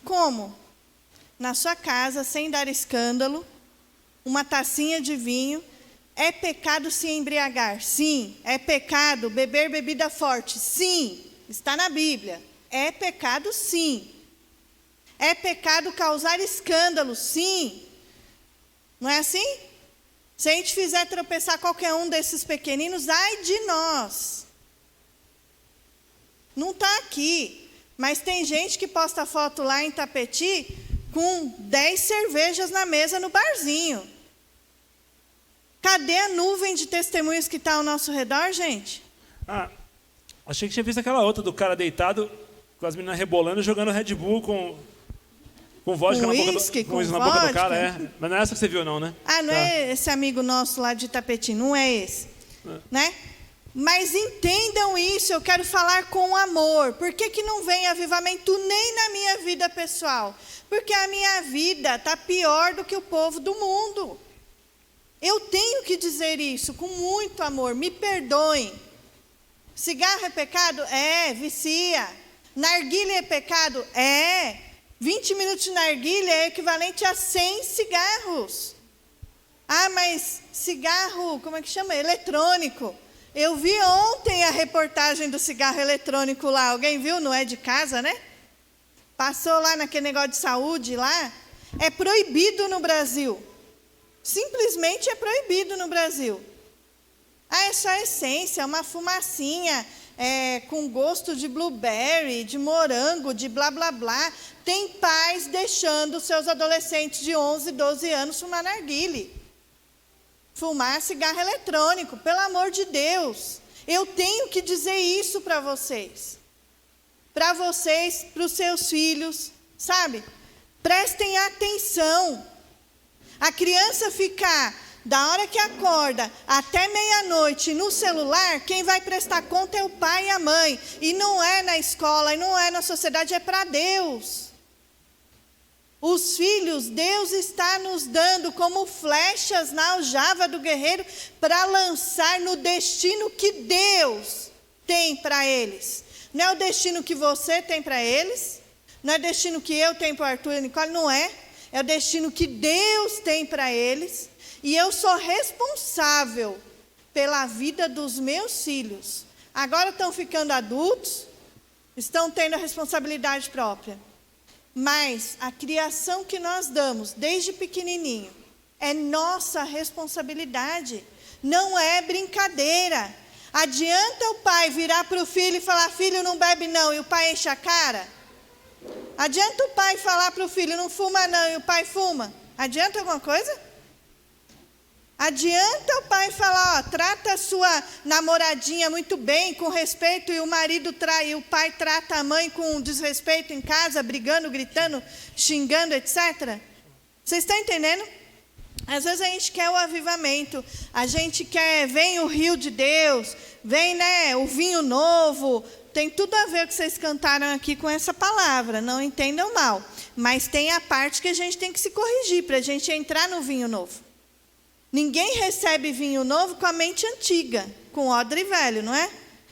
Como? Na sua casa, sem dar escândalo, uma tacinha de vinho. É pecado se embriagar? Sim. É pecado beber bebida forte? Sim. Está na Bíblia. É pecado, sim. É pecado causar escândalo? Sim. Não é assim? Se a gente fizer tropeçar qualquer um desses pequeninos, ai de nós. Não está aqui, mas tem gente que posta foto lá em Tapeti com 10 cervejas na mesa no barzinho. Cadê a nuvem de testemunhos que está ao nosso redor, gente? Achei que tinha visto aquela outra do cara deitado, com as meninas rebolando, jogando Red Bull com vodka na boca do cara. É. Mas não é essa que você viu, não, né? Não é esse amigo nosso lá de Tapeti, não é esse. Né? Mas entendam isso, eu quero falar com amor. Por que não vem avivamento nem na minha vida pessoal? Porque a minha vida está pior do que o povo do mundo. Eu tenho que dizer isso com muito amor, me perdoem. Cigarro é pecado? É, vicia. Narguilha é pecado? É. 20 minutos de narguilha é equivalente a 100 cigarros. Mas cigarro, como é que chama? Eletrônico. Eu vi ontem a reportagem do cigarro eletrônico lá. Alguém viu? Não é de casa, né? Passou lá naquele negócio de saúde lá. É proibido no Brasil. Simplesmente é proibido no Brasil. É só essência, uma fumacinha com gosto de blueberry, de morango, de blá, blá, blá. Tem pais deixando seus adolescentes de 11, 12 anos fumar narguile. Fumar cigarro eletrônico, pelo amor de Deus. Eu tenho que dizer isso para vocês. Para vocês, para os seus filhos, sabe? Prestem atenção. A criança ficar da hora que acorda até meia-noite no celular, quem vai prestar conta é o pai e a mãe. E não é na escola, e não é na sociedade, é para Deus. Os filhos, Deus está nos dando como flechas na aljava do guerreiro para lançar no destino que Deus tem para eles. Não é o destino que você tem para eles, não é o destino que eu tenho para o Arthur e a Nicole, não é. É o destino que Deus tem para eles. E eu sou responsável pela vida dos meus filhos. Agora estão ficando adultos, estão tendo a responsabilidade própria. Mas a criação que nós damos desde pequenininho é nossa responsabilidade. Não é brincadeira. Adianta o pai virar para o filho e falar: filho, não bebe não, e o pai enche a cara? Adianta o pai falar para o filho: não fuma não, e o pai fuma? Adianta alguma coisa? Adianta o pai falar: trata a sua namoradinha muito bem, com respeito, e o marido e o pai trata a mãe com desrespeito em casa, brigando, gritando, xingando, etc. Vocês estão entendendo? Às vezes a gente quer o avivamento, a gente quer, vem o rio de Deus, vem, né, o vinho novo. Tem tudo a ver o que vocês cantaram aqui com essa palavra, não entendam mal. Mas tem a parte que a gente tem que se corrigir, para a gente entrar no vinho novo. Ninguém recebe vinho novo com a mente antiga, com odre velho, não é?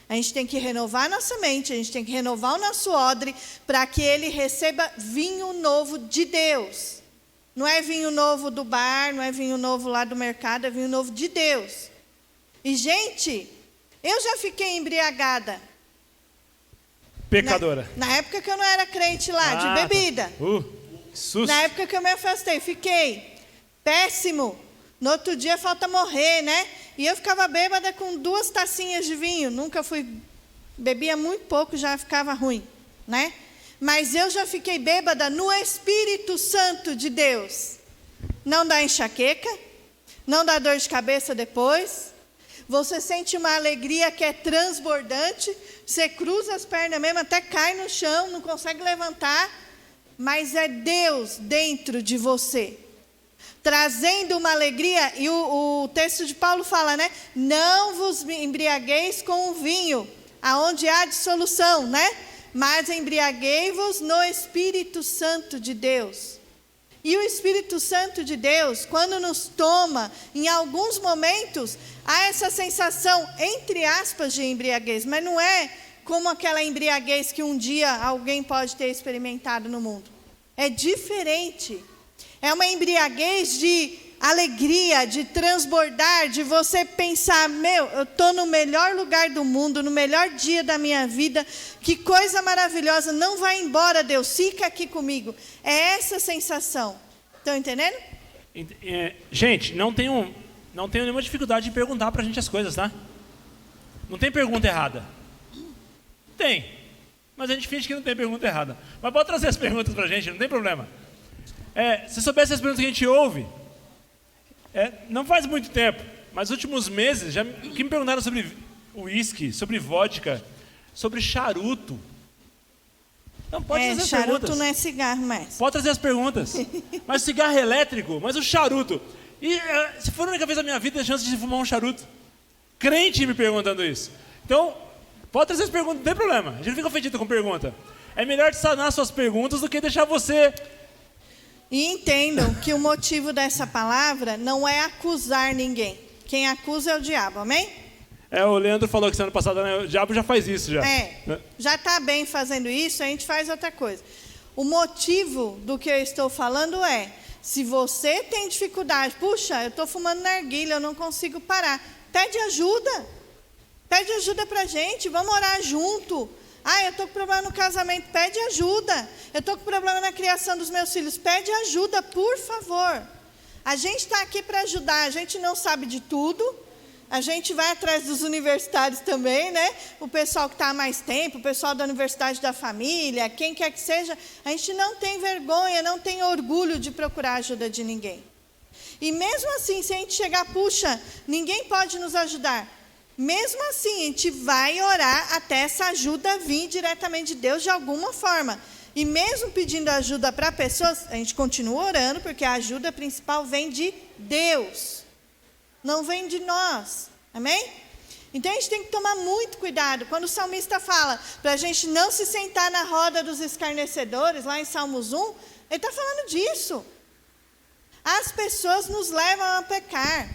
A gente tem que renovar a nossa mente, a gente tem que renovar o nosso odre para que ele receba vinho novo de Deus. Não é vinho novo do bar, não é vinho novo lá do mercado, é vinho novo de Deus. E, gente, eu já fiquei embriagada. Pecadora. Na época que eu não era crente lá, de bebida. Susto. Na época que eu me afastei, fiquei péssimo. No outro dia falta morrer, né? E eu ficava bêbada com 2 tacinhas de vinho. Bebia muito pouco, já ficava ruim, né? Mas eu já fiquei bêbada no Espírito Santo de Deus. Não dá enxaqueca, não dá dor de cabeça depois. Você sente uma alegria que é transbordante. Você cruza as pernas mesmo, até cai no chão, não consegue levantar. Mas é Deus dentro de você, trazendo uma alegria. E o texto de Paulo fala, né? Não vos embriagueis com o vinho, aonde há dissolução, né? Mas embriaguei-vos no Espírito Santo de Deus. E o Espírito Santo de Deus, quando nos toma, em alguns momentos, há essa sensação, entre aspas, de embriaguez. Mas não é como aquela embriaguez que um dia alguém pode ter experimentado no mundo. É diferente. É uma embriaguez de alegria, de transbordar, de você pensar, eu estou no melhor lugar do mundo, no melhor dia da minha vida, que coisa maravilhosa, não vai embora, Deus, fica aqui comigo. É essa sensação. Estão entendendo? Gente, não tenho nenhuma dificuldade de perguntar para a gente as coisas, tá? Não tem pergunta errada. Tem, mas a gente finge que não tem pergunta errada. Mas pode trazer as perguntas para a gente, não tem problema. Se soubesse as perguntas que a gente ouve, não faz muito tempo, mas nos últimos meses, que me perguntaram sobre uísque, sobre vodka, sobre charuto. Não, pode trazer as charuto perguntas. Não é cigarro mais. Pode trazer as perguntas. Mas cigarro elétrico, mas o charuto. E se for a única vez da minha vida a chance de fumar um charuto. Crente me perguntando isso. Então, pode trazer as perguntas, não tem problema. A gente não fica ofendido com pergunta. É melhor sanar suas perguntas do que deixar você... E entendam que o motivo dessa palavra não é acusar ninguém. Quem acusa é o diabo, amém? O Leandro falou que semana passada, né, o diabo já faz isso. Já está bem fazendo isso, a gente faz outra coisa. O motivo do que eu estou falando é, se você tem dificuldade, puxa, eu estou fumando narguilha, eu não consigo parar, pede ajuda. Pede ajuda para a gente, vamos orar junto. Eu estou com problema no casamento, pede ajuda. Eu estou com problema na criação dos meus filhos, pede ajuda, por favor. A gente está aqui para ajudar, a gente não sabe de tudo. A gente vai atrás dos universitários também, né? O pessoal que está há mais tempo, o pessoal da Universidade da Família, quem quer que seja. A gente não tem vergonha, não tem orgulho de procurar a ajuda de ninguém. E mesmo assim, se a gente chegar, puxa, ninguém pode nos ajudar. Mesmo assim, a gente vai orar até essa ajuda vir diretamente de Deus de alguma forma. E mesmo pedindo ajuda para pessoas, a gente continua orando, porque a ajuda principal vem de Deus. Não vem de nós. Amém? Então, a gente tem que tomar muito cuidado. Quando o salmista fala para a gente não se sentar na roda dos escarnecedores, lá em Salmos 1, ele está falando disso. As pessoas nos levam a pecar.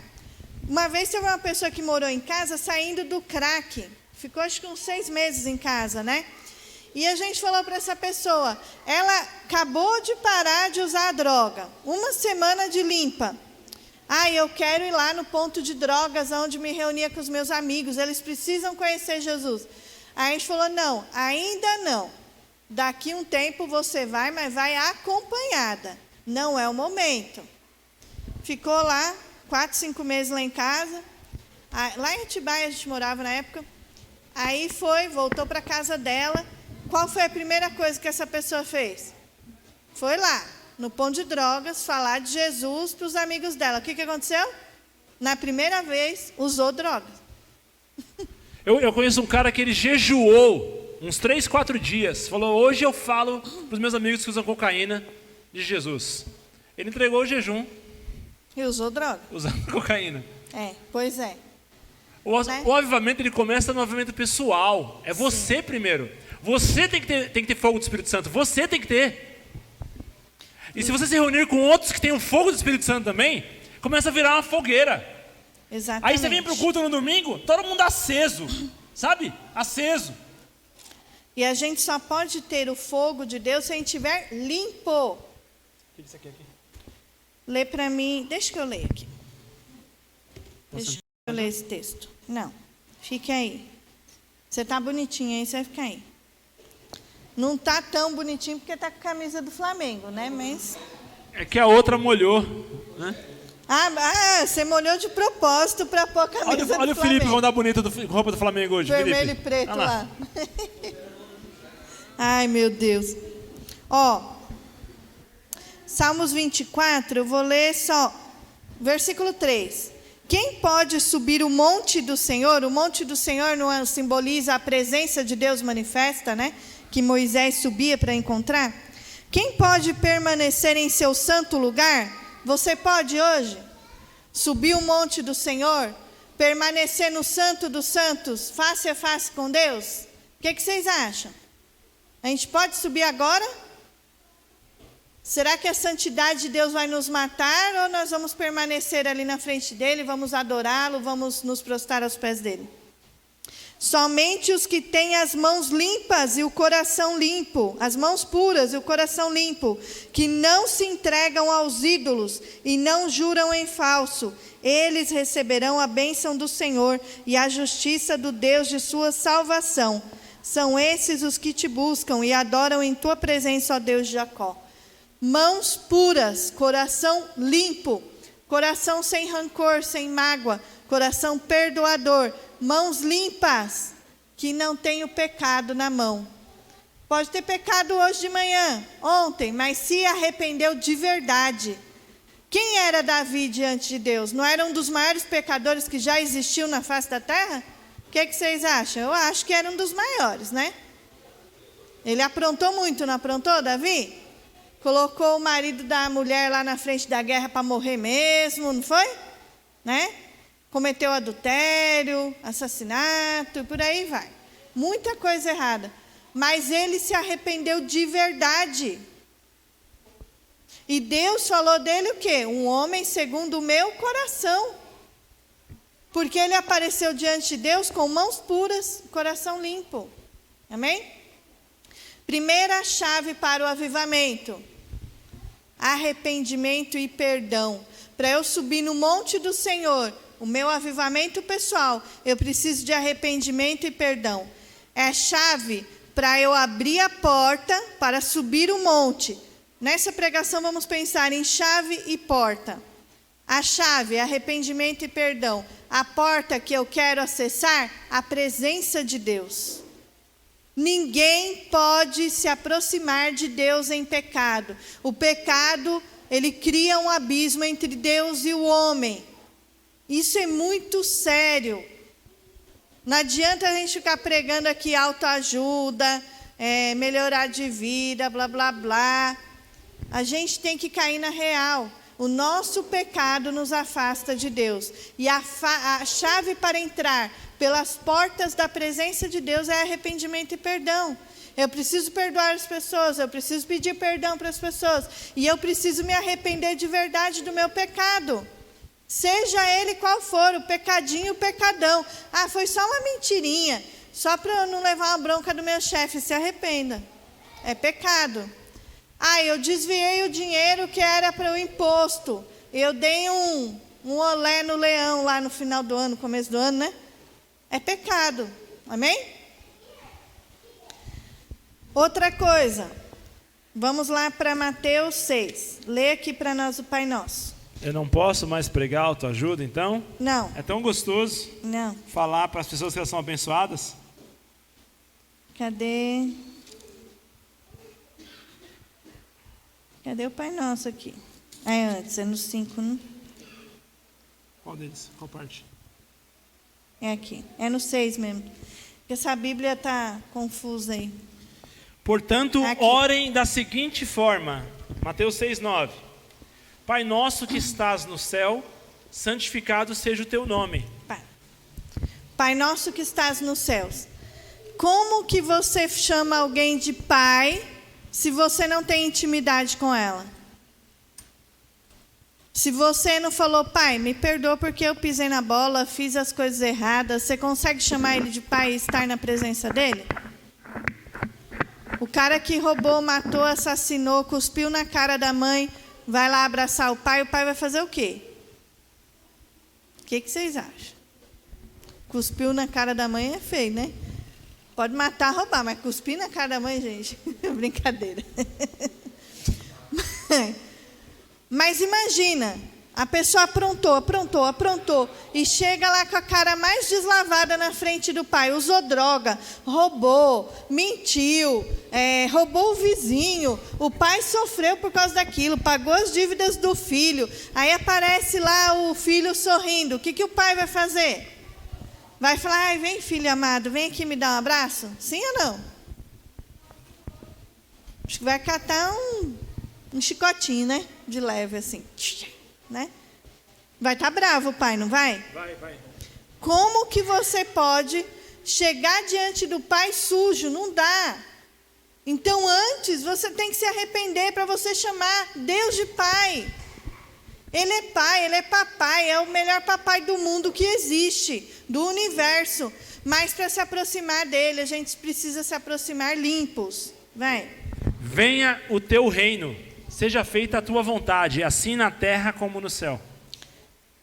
Uma vez teve uma pessoa que morou em casa saindo do crack. Ficou acho que uns 6 meses em casa, né? E a gente falou para essa pessoa, ela acabou de parar de usar a droga. 1 semana de limpa. Eu quero ir lá no ponto de drogas, onde me reunia com os meus amigos. Eles precisam conhecer Jesus. Aí a gente falou, não, ainda não. Daqui um tempo você vai, mas vai acompanhada. Não é o momento. Ficou lá 4, 5 meses lá em casa. Lá em Atibaia a gente morava na época. Aí voltou para a casa dela. Qual foi a primeira coisa que essa pessoa fez? Foi lá, no ponto de drogas, falar de Jesus para os amigos dela. O que aconteceu? Na primeira vez, usou drogas. Eu conheço um cara que ele jejuou uns 3, 4 dias. Falou, hoje eu falo para os meus amigos que usam cocaína de Jesus. Ele entregou o jejum. E usou droga. Usando cocaína. Pois é. O avivamento, ele começa no avivamento pessoal. É você primeiro. Você tem que ter fogo do Espírito Santo. Você tem que ter. E se você se reunir com outros que têm um fogo do Espírito Santo também, começa a virar uma fogueira. Exatamente. Aí você vem para o culto no domingo, todo mundo aceso. Sabe? Aceso. E a gente só pode ter o fogo de Deus se a gente estiver limpo. O que é isso aqui? Lê para mim. Deixa que eu leia aqui. Deixa eu ler esse texto. Não. Fique aí. Você está bonitinho aí, você vai ficar aí. Não está tão bonitinho porque está com a camisa do Flamengo, né? Mas... É que a outra molhou, né? Você molhou de propósito para pôr a camisa do Flamengo. Olha o Felipe, vamos dar bonito com roupa do Flamengo hoje. Vermelho Felipe. E preto lá. Ai, meu Deus. Salmos 24, eu vou ler só versículo 3. Quem pode subir o monte do Senhor? O monte do Senhor não simboliza a presença de Deus manifesta, né? Que Moisés subia para encontrar. Quem pode permanecer em seu santo lugar? Você pode hoje subir o monte do Senhor, permanecer no santo dos santos, face a face com Deus? O que vocês acham? A gente pode subir agora? Será que a santidade de Deus vai nos matar ou nós vamos permanecer ali na frente dele, vamos adorá-lo, vamos nos prostrar aos pés dele? Somente os que têm as mãos limpas e o coração limpo, as mãos puras e o coração limpo, que não se entregam aos ídolos e não juram em falso, eles receberão a bênção do Senhor e a justiça do Deus de sua salvação. São esses os que te buscam e adoram em tua presença, ó Deus de Jacó. Mãos puras, coração limpo, coração sem rancor, sem mágoa, coração perdoador, mãos limpas, que não tem o pecado na mão. Pode ter pecado hoje de manhã, ontem, mas se arrependeu de verdade. Quem era Davi diante de Deus? Não era um dos maiores pecadores que já existiu na face da terra? O que vocês acham? Eu acho que era um dos maiores, né? Ele aprontou muito, não aprontou, Davi? Colocou o marido da mulher lá na frente da guerra para morrer mesmo, não foi? Né? Cometeu adultério, assassinato e por aí vai. Muita coisa errada. Mas ele se arrependeu de verdade. E Deus falou dele o quê? Um homem segundo o meu coração. Porque ele apareceu diante de Deus com mãos puras, coração limpo. Amém? Primeira chave para o avivamento: arrependimento e perdão. Para eu subir no monte do Senhor, o meu avivamento pessoal, eu preciso de arrependimento e perdão. É a chave para eu abrir a porta para subir o monte. Nessa pregação vamos pensar em chave e porta. A chave é arrependimento e perdão. A porta que eu quero acessar, a presença de Deus. Ninguém pode se aproximar de Deus em pecado. O pecado, ele cria um abismo entre Deus e o homem. Isso é muito sério. Não adianta a gente ficar pregando aqui autoajuda, melhorar de vida, blá, blá, blá. A gente tem que cair na real. O nosso pecado nos afasta de Deus. E a chave para entrar pelas portas da presença de Deus é arrependimento e perdão. Eu preciso perdoar as pessoas, eu preciso pedir perdão para as pessoas. E eu preciso me arrepender de verdade do meu pecado. Seja ele qual for, o pecadinho, o pecadão. Ah, foi só uma mentirinha, só para eu não levar uma bronca do meu chefe. Se arrependa. É pecado. Ah, eu desviei o dinheiro que era para o imposto. Eu dei um olé no leão lá no final do ano, começo do ano, né? É pecado. Amém? Outra coisa. Vamos lá para Mateus 6. Lê aqui para nós o Pai Nosso. Eu não posso mais pregar autoajuda, então? Não. É tão gostoso falar para as pessoas que elas são abençoadas. Cadê o Pai Nosso aqui? É antes, é no 5, né? Qual deles? Qual parte? É aqui, é no 6 mesmo. Porque essa Bíblia está confusa aí. Portanto, aqui. Orem da seguinte forma. Mateus 6:9. Pai nosso que estás no céu, santificado seja o teu nome. Pai nosso que estás nos céus. Como que você chama alguém de pai se você não tem intimidade com ela? Se você não falou, pai, me perdoa porque eu pisei na bola, fiz as coisas erradas, você consegue chamar ele de pai e estar na presença dele? O cara que roubou, matou, assassinou, cuspiu na cara da mãe, vai lá abraçar o pai vai fazer o quê? O que vocês acham? Cuspiu na cara da mãe é feio, né? Pode matar, roubar, mas cuspir na cara da mãe, gente, brincadeira. Mas imagina, A pessoa aprontou, e chega lá com a cara mais deslavada na frente do pai. Usou droga, roubou, mentiu, roubou o vizinho. O pai sofreu por causa daquilo, pagou as dívidas do filho. Aí aparece lá o filho sorrindo. O que o pai vai fazer? Vai falar, ai, vem filho amado, vem aqui me dar um abraço? Sim ou não? Acho que vai catar um chicotinho, né? De leve assim. Né? Vai estar bravo o pai, não vai? Vai. Como que você pode chegar diante do pai sujo? Não dá. Então, antes, você tem que se arrepender para você chamar Deus de pai. Ele é pai, ele é papai, é o melhor papai do mundo que existe, do universo. Mas para se aproximar dele, a gente precisa se aproximar limpos. Vai. Venha o teu reino. Seja feita a tua vontade, assim na terra como no céu.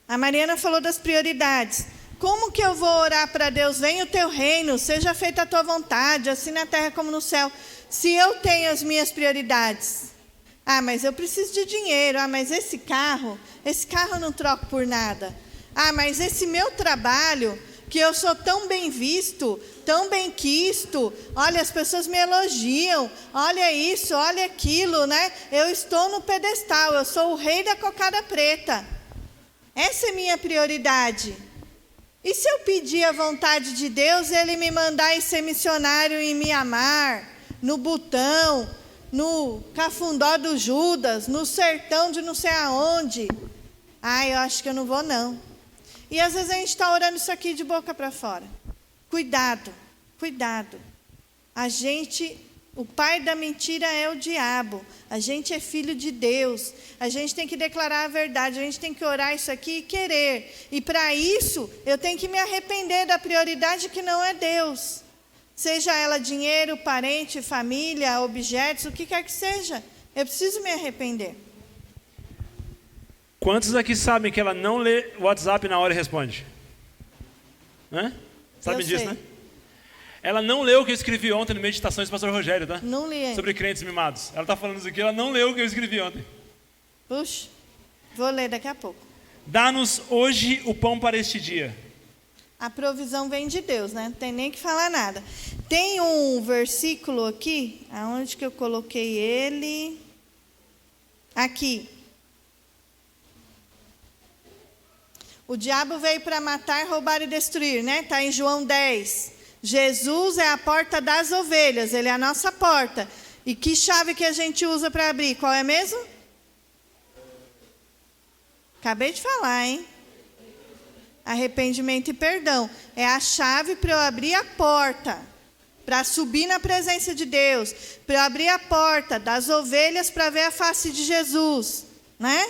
A Mariana falou das prioridades. Como que eu vou orar para Deus? Venha o teu reino, seja feita a tua vontade, assim na terra como no céu. Se eu tenho as minhas prioridades. Ah, mas eu preciso de dinheiro. Ah, mas esse carro eu não troco por nada. Ah, mas esse meu trabalho, que eu sou tão bem visto, tão bem quisto, olha, as pessoas me elogiam, olha isso, olha aquilo, né? Eu estou no pedestal, eu sou o rei da cocada preta. Essa é minha prioridade. E se eu pedir a vontade de Deus, Ele me mandar ir ser missionário em Mianmar, no Butão, no Cafundó do Judas, no sertão de não sei aonde? Ah, eu acho que eu não vou não. E às vezes a gente está orando isso aqui de boca para fora. Cuidado. O pai da mentira é o diabo. A gente é filho de Deus. A gente tem que declarar a verdade. A gente tem que orar isso aqui e querer. E para isso, eu tenho que me arrepender da prioridade que não é Deus. Seja ela dinheiro, parente, família, objetos, o que quer que seja. Eu preciso me arrepender. Quantos aqui sabem que ela não lê o WhatsApp na hora e responde? Hã? Sabem disso, né? Ela não leu o que eu escrevi ontem no Meditações do Pastor Rogério, tá? Não li ainda. Sobre crentes mimados. Ela está falando isso aqui, ela não leu o que eu escrevi ontem. Puxa, vou ler daqui a pouco. Dá-nos hoje o pão para este dia. A provisão vem de Deus, né? Não tem nem que falar nada. Tem um versículo aqui, aonde que eu coloquei ele? Aqui. O diabo veio para matar, roubar e destruir, né? Está em João 10. Jesus é a porta das ovelhas, Ele é a nossa porta. E que chave que a gente usa para abrir? Qual é mesmo? Acabei de falar, hein? Arrependimento e perdão. É a chave para eu abrir a porta, para subir na presença de Deus, para eu abrir a porta das ovelhas para ver a face de Jesus, né?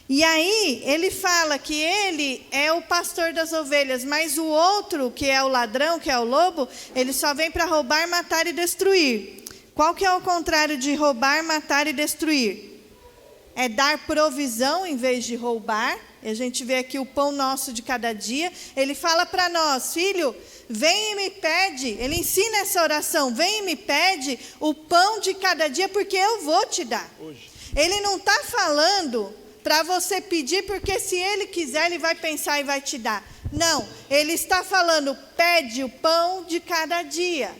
E aí, ele fala que ele é o pastor das ovelhas, mas o outro, que é o ladrão, que é o lobo, ele só vem para roubar, matar e destruir. Qual que é o contrário de roubar, matar e destruir? É dar provisão em vez de roubar. A gente vê aqui o pão nosso de cada dia. Ele fala para nós, filho, vem e me pede. Ele ensina essa oração, vem e me pede o pão de cada dia, porque eu vou te dar. Hoje. Ele não está falando para você pedir, porque se Ele quiser, Ele vai pensar e vai te dar. Não, Ele está falando, pede o pão de cada dia.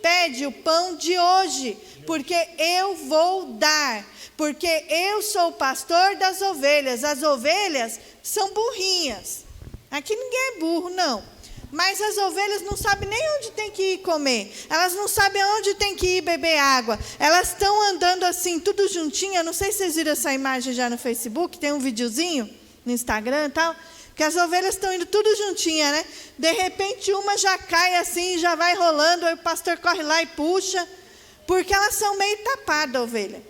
Pede o pão de hoje, porque eu vou dar. Porque eu sou o pastor das ovelhas. As ovelhas são burrinhas. Aqui ninguém é burro, não. Mas as ovelhas não sabem nem onde tem que ir comer. Elas não sabem onde tem que ir beber água. Elas estão andando assim, tudo juntinha. Não sei se vocês viram essa imagem já no Facebook. Tem um videozinho no Instagram e tal. Que as ovelhas estão indo tudo juntinha, né? De repente uma já cai assim, já vai rolando. Aí o pastor corre lá e puxa. Porque elas são meio tapadas, a ovelha,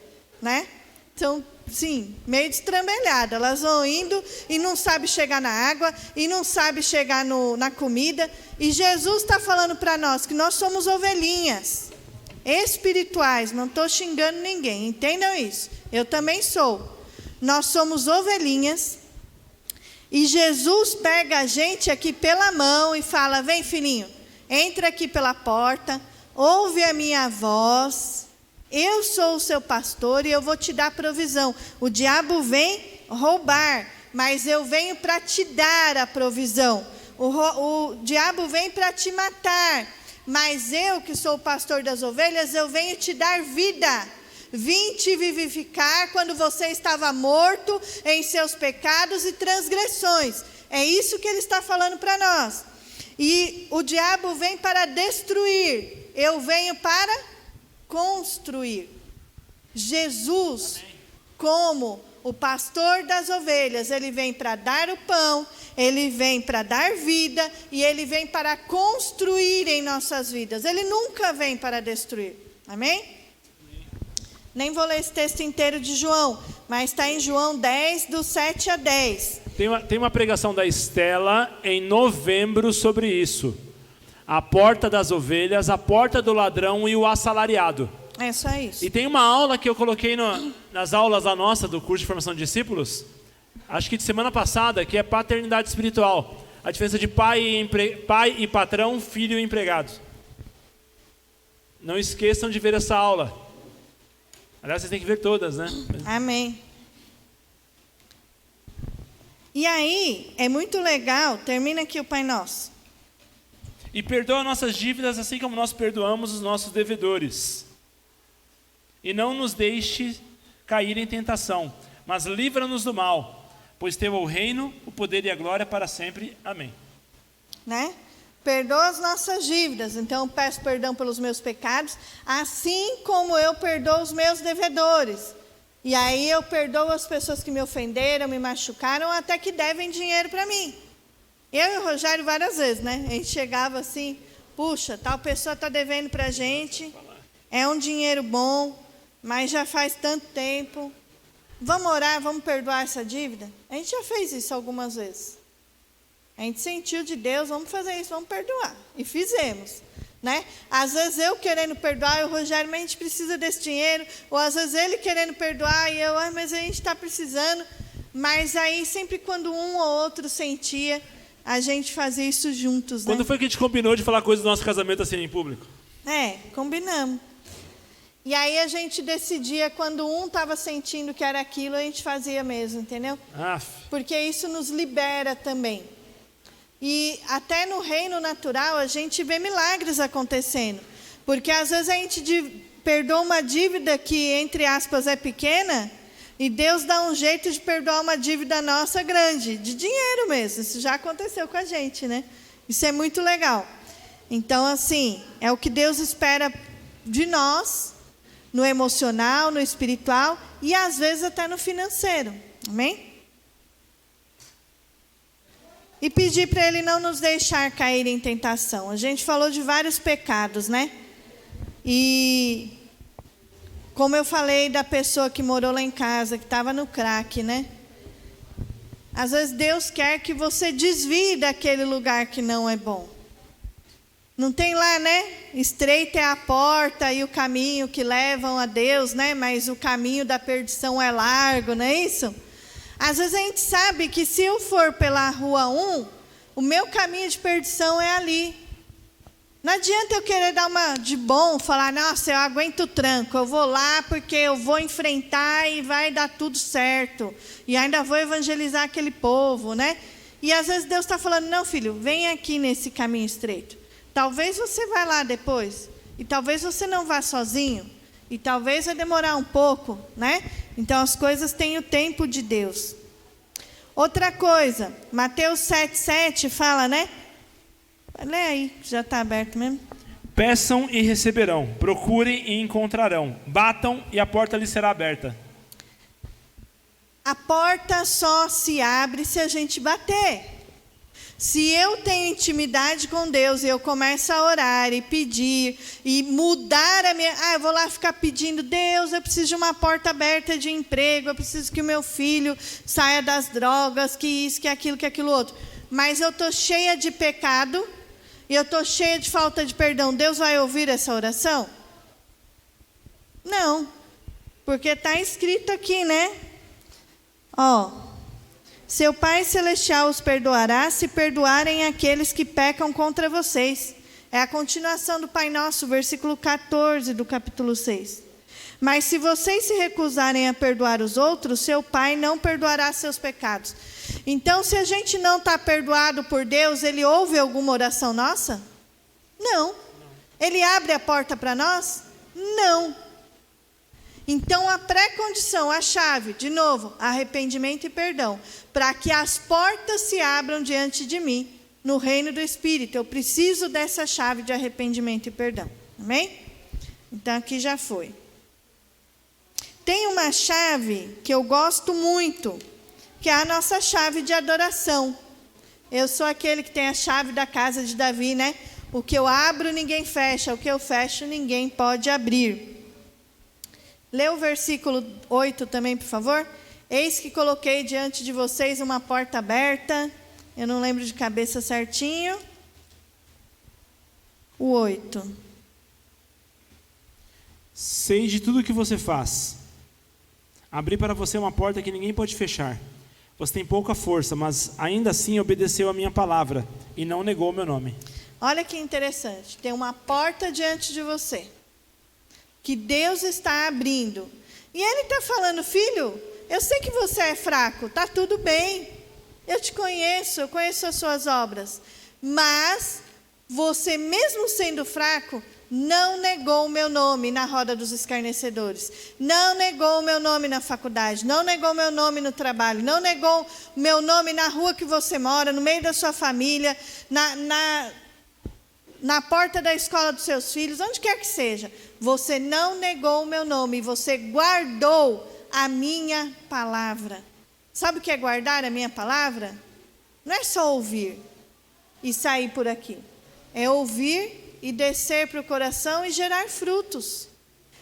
né? Então, sim, meio destrambelhada. Elas vão indo e não sabem chegar na água, e não sabem chegar na comida. E Jesus está falando para nós que nós somos ovelhinhas espirituais. Não estou xingando ninguém, entendam isso. Eu também sou. Nós somos ovelhinhas. E Jesus pega a gente aqui pela mão e fala, vem filhinho, entra aqui pela porta, ouve a minha voz. Eu sou o seu pastor e eu vou te dar provisão. O diabo vem, roubar, mas eu venho para te dar a provisão. O diabo vem para te matar, mas eu, que sou o pastor das ovelhas, eu venho te dar vida. Vim te vivificar quando você estava morto em seus pecados e transgressões. É isso que ele está falando para nós. E o diabo vem para destruir, eu venho para construir. Jesus, amém, como o pastor das ovelhas, ele vem para dar o pão, ele vem para dar vida e ele vem para construir em nossas vidas. Ele nunca vem para destruir. Amém? Nem vou ler esse texto inteiro de João, mas está em João 10, do 7 a 10. Tem uma pregação da Estela em novembro sobre isso. A porta das ovelhas, a porta do ladrão e o assalariado. É só isso. E tem uma aula que eu coloquei nas aulas da nossa, do curso de formação de discípulos, acho que de semana passada, que é paternidade espiritual. A diferença de pai e patrão, filho e empregado. Não esqueçam de ver essa aula. Aliás, vocês têm que ver todas, né? Amém. E aí, é muito legal, termina aqui o Pai Nosso. E perdoa nossas dívidas, assim como nós perdoamos os nossos devedores. E não nos deixe cair em tentação, mas livra-nos do mal, pois teu é o reino, o poder e a glória para sempre. Amém. Né? Perdoa as nossas dívidas, então eu peço perdão pelos meus pecados, assim como eu perdoo os meus devedores. E aí eu perdoo as pessoas que me ofenderam, me machucaram, até que devem dinheiro para mim. Eu e o Rogério várias vezes, né? A gente chegava assim, puxa, tal pessoa está devendo para a gente, é um dinheiro bom, mas já faz tanto tempo. Vamos orar, vamos perdoar essa dívida? A gente já fez isso algumas vezes. A gente sentiu de Deus, vamos fazer isso, vamos perdoar. E fizemos. Né? Às vezes eu querendo perdoar e o Rogério, mas a gente precisa desse dinheiro, ou às vezes ele querendo perdoar e eu, mas a gente está precisando, mas aí sempre quando um ou outro sentia, a gente fazia isso juntos. Quando foi que a gente combinou de falar coisas do nosso casamento assim em público? Combinamos. E aí a gente decidia, quando um estava sentindo que era aquilo, a gente fazia mesmo, entendeu? Porque isso nos libera também. E até no reino natural a gente vê milagres acontecendo. Porque às vezes a gente perdoa uma dívida que, entre aspas, é pequena, e Deus dá um jeito de perdoar uma dívida nossa grande, de dinheiro mesmo. Isso já aconteceu com a gente, né? Isso é muito legal. Então, assim, é o que Deus espera de nós, no emocional, no espiritual e às vezes até no financeiro. Amém? E pedir para Ele não nos deixar cair em tentação. A gente falou de vários pecados, né? E como eu falei da pessoa que morou lá em casa, que estava no crack, né? Às vezes Deus quer que você desvie daquele lugar que não é bom. Não tem lá, né? Estreita é a porta e o caminho que levam a Deus, né? Mas o caminho da perdição é largo, não é isso? Às vezes a gente sabe que se eu for pela rua 1, o meu caminho de perdição é ali. Não adianta eu querer dar uma de bom, falar, nossa, eu aguento o tranco, eu vou lá porque eu vou enfrentar e vai dar tudo certo. E ainda vou evangelizar aquele povo, né? E às vezes Deus está falando, não, filho, vem aqui nesse caminho estreito. Talvez você vá lá depois, e talvez você não vá sozinho, e talvez vai demorar um pouco, né? Então as coisas têm o tempo de Deus. Outra coisa, Mateus 7,7 fala, né? Lê aí, já está aberto mesmo. Peçam e receberão, procurem e encontrarão, batam e a porta lhes será aberta. A porta só se abre se a gente bater. Se eu tenho intimidade com Deus e eu começo a orar e pedir e mudar a minha... eu vou lá ficar pedindo, Deus, eu preciso de uma porta aberta de emprego, eu preciso que o meu filho saia das drogas, que isso, que aquilo outro. Mas eu estou cheia de pecado e eu estou cheia de falta de perdão. Deus vai ouvir essa oração? Não, porque está escrito aqui, né? Seu Pai Celestial os perdoará se perdoarem aqueles que pecam contra vocês. É a continuação do Pai Nosso, versículo 14 do capítulo 6. Mas se vocês se recusarem a perdoar os outros, seu Pai não perdoará seus pecados. Então, se a gente não está perdoado por Deus, Ele ouve alguma oração nossa? Não. Ele abre a porta para nós? Não. Então, a pré-condição, a chave, de novo, arrependimento e perdão, para que as portas se abram diante de mim, no reino do Espírito. Eu preciso dessa chave de arrependimento e perdão. Amém? Então, aqui já foi. Tem uma chave que eu gosto muito, que é a nossa chave de adoração. Eu sou aquele que tem a chave da casa de Davi, né? O que eu abro, ninguém fecha. O que eu fecho, ninguém pode abrir. Lê o versículo 8 também, por favor. Eis que coloquei diante de vocês uma porta aberta. Eu não lembro de cabeça certinho. O 8. Sei de tudo o que você faz. Abri para você uma porta que ninguém pode fechar. Você tem pouca força, mas ainda assim obedeceu a minha palavra e não negou o meu nome. Olha que interessante. Tem uma porta diante de você, que Deus está abrindo. E Ele está falando, filho, eu sei que você é fraco, está tudo bem. Eu te conheço, eu conheço as suas obras. Mas você, mesmo sendo fraco, não negou o meu nome na roda dos escarnecedores. Não negou o meu nome na faculdade. Não negou o meu nome no trabalho. Não negou o meu nome na rua que você mora, no meio da sua família, na porta da escola dos seus filhos, onde quer que seja. Você não negou o meu nome, você guardou a minha palavra. Sabe o que é guardar a minha palavra? Não é só ouvir e sair por aqui. É ouvir e descer para o coração e gerar frutos.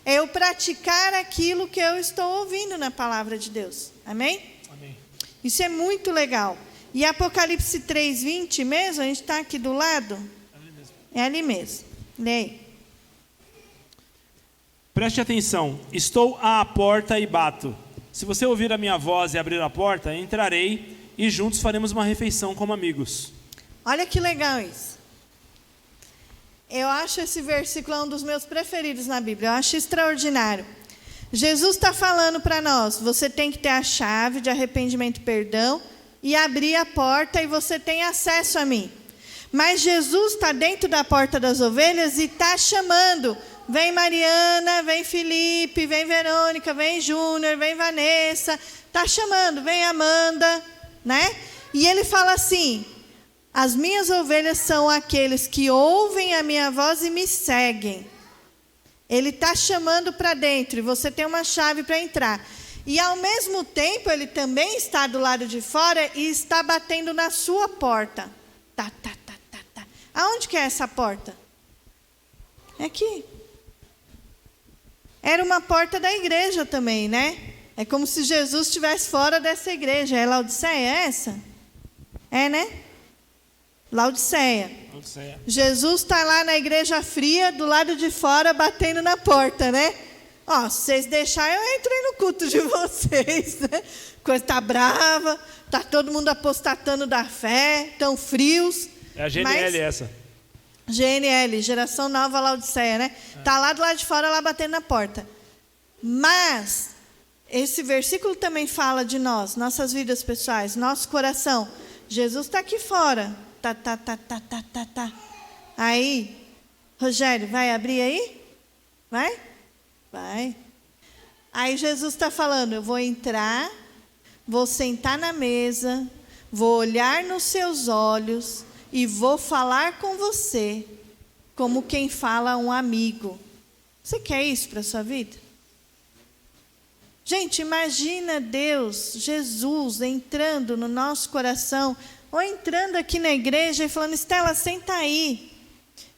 É eu praticar aquilo que eu estou ouvindo na palavra de Deus. Amém? Amém. Isso é muito legal. E Apocalipse 3:20 mesmo, a gente está aqui do lado? Ali mesmo. É ali mesmo. Leia. Preste atenção. Estou à porta e bato. Se você ouvir a minha voz e abrir a porta, entrarei e juntos faremos uma refeição como amigos. Olha que legal isso. Eu acho esse versículo um dos meus preferidos na Bíblia. Eu acho extraordinário. Jesus está falando para nós, você tem que ter a chave de arrependimento e perdão e abrir a porta e você tem acesso a mim. Mas Jesus está dentro da porta das ovelhas e está chamando. Vem Mariana, vem Felipe, vem Verônica, vem Júnior, vem Vanessa. Está chamando, vem Amanda, né? E ele fala assim, as minhas ovelhas são aqueles que ouvem a minha voz e me seguem. Ele está chamando para dentro e você tem uma chave para entrar. E ao mesmo tempo ele também está do lado de fora e está batendo na sua porta. Tá, tá, tá, tá, tá. Aonde que é essa porta? É aqui. Era uma porta da igreja também, né? É como se Jesus estivesse fora dessa igreja. É Laodiceia, é essa? É, né? Laodiceia. Jesus está lá na igreja fria, do lado de fora, batendo na porta, né? Ó, se vocês deixarem, eu entrei no culto de vocês, né? Coisa está brava, está todo mundo apostatando da fé, tão frios. É a GNL essa. GNL, Geração Nova Laodiceia, né? Está lá do lado de fora, lá batendo na porta. Mas, esse versículo também fala de nós, nossas vidas pessoais, nosso coração. Jesus está aqui fora. Tá, tá, tá, tá, tá, tá, tá. Aí, Rogério, vai abrir aí? Vai? Vai. Aí Jesus está falando, eu vou entrar, vou sentar na mesa, vou olhar nos seus olhos e vou falar com você como quem fala a um amigo. Você quer isso para a sua vida? Gente, imagina Deus, Jesus, entrando no nosso coração, ou entrando aqui na igreja e falando, Estela, senta aí.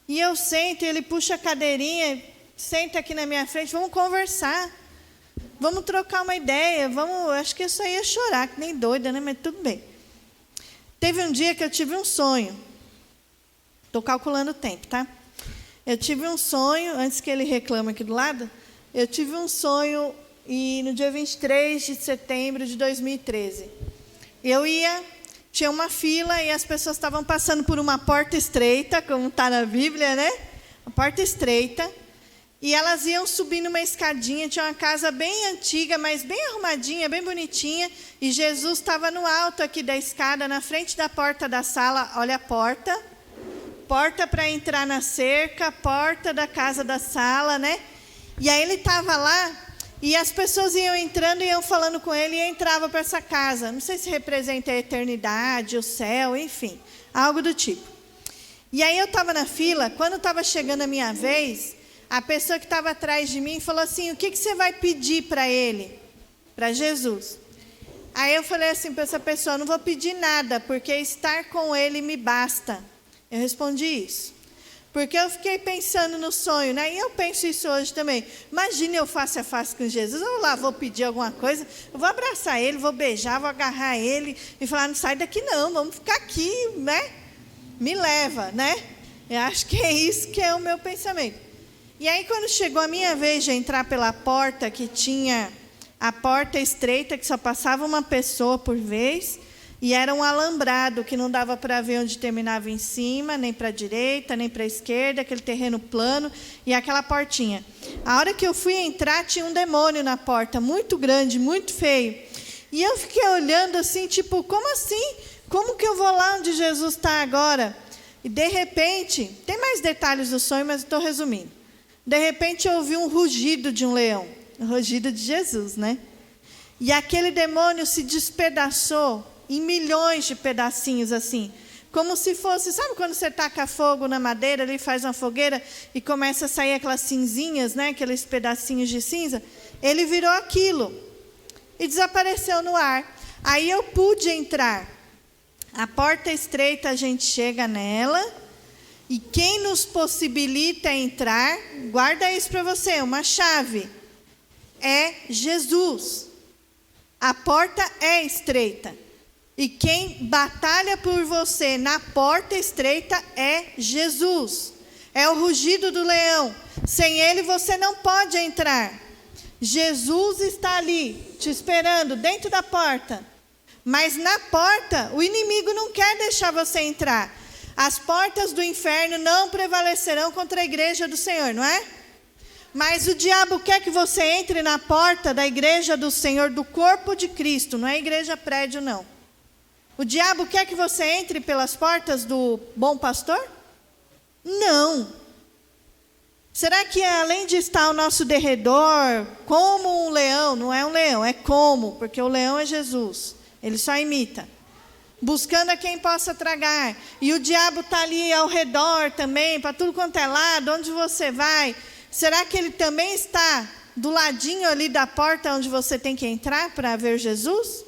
E eu sento, e ele puxa a cadeirinha, senta aqui na minha frente, vamos conversar. Vamos trocar uma ideia, acho que isso aí ia chorar, que nem doida, né? Mas tudo bem. Teve um dia que eu tive um sonho. Estou calculando o tempo, tá? Eu tive um sonho, antes que ele reclame aqui do lado, eu tive um sonho e no dia 23 de setembro de 2013. Tinha uma fila e as pessoas estavam passando por uma porta estreita, como está na Bíblia, né? Uma porta estreita. E elas iam subindo uma escadinha, tinha uma casa bem antiga, mas bem arrumadinha, bem bonitinha. E Jesus estava no alto aqui da escada, na frente da porta da sala. Olha a porta. Porta para entrar na cerca, porta da casa da sala, né? E aí ele estava lá, e as pessoas iam entrando e iam falando com ele, e entrava para essa casa. Não sei se representa a eternidade, o céu, enfim, algo do tipo. E aí eu estava na fila, quando estava chegando a minha vez, a pessoa que estava atrás de mim falou assim, o que você vai pedir para ele? Para Jesus. Aí eu falei assim para essa pessoa, não vou pedir nada, porque estar com ele me basta. Eu respondi isso. Porque eu fiquei pensando no sonho, né? E eu penso isso hoje também. Imagina eu face a face com Jesus, eu lá vou pedir alguma coisa, eu vou abraçar ele, vou beijar, vou agarrar ele e falar, não sai daqui não, vamos ficar aqui, né? Me leva, né? Eu acho que é isso que é o meu pensamento. E aí quando chegou a minha vez de entrar pela porta, que tinha a porta estreita, que só passava uma pessoa por vez, e era um alambrado que não dava para ver onde terminava em cima, nem para a direita, nem para a esquerda, aquele terreno plano e aquela portinha. A hora que eu fui entrar, tinha um demônio na porta, muito grande, muito feio. E eu fiquei olhando assim, tipo, como assim? Como que eu vou lá onde Jesus está agora? E de repente, tem mais detalhes do sonho, mas estou resumindo. De repente eu ouvi um rugido de um leão, o rugido de Jesus, né? E aquele demônio se despedaçou em milhões de pedacinhos assim, como se fosse, sabe quando você taca fogo na madeira, ele faz uma fogueira e começa a sair aquelas cinzinhas, né, aqueles pedacinhos de cinza? Ele virou aquilo e desapareceu no ar. Aí eu pude entrar. A porta estreita, a gente chega nela, e quem nos possibilita entrar, guarda isso para você, uma chave, é Jesus. A porta é estreita. E quem batalha por você na porta estreita é Jesus. É o rugido do leão. Sem ele você não pode entrar. Jesus está ali, te esperando, dentro da porta. Mas na porta, o inimigo não quer deixar você entrar. As portas do inferno não prevalecerão contra a igreja do Senhor, não é? Mas o diabo quer que você entre na porta da igreja do Senhor, do corpo de Cristo. Não é igreja prédio, não. O diabo quer que você entre pelas portas do bom pastor? Não. Será que além de estar ao nosso derredor, como um leão, não é um leão, é como, porque o leão é Jesus, ele só imita, buscando a quem possa tragar, e o diabo está ali ao redor também, para tudo quanto é lado, onde você vai, será que ele também está do ladinho ali da porta onde você tem que entrar para ver Jesus?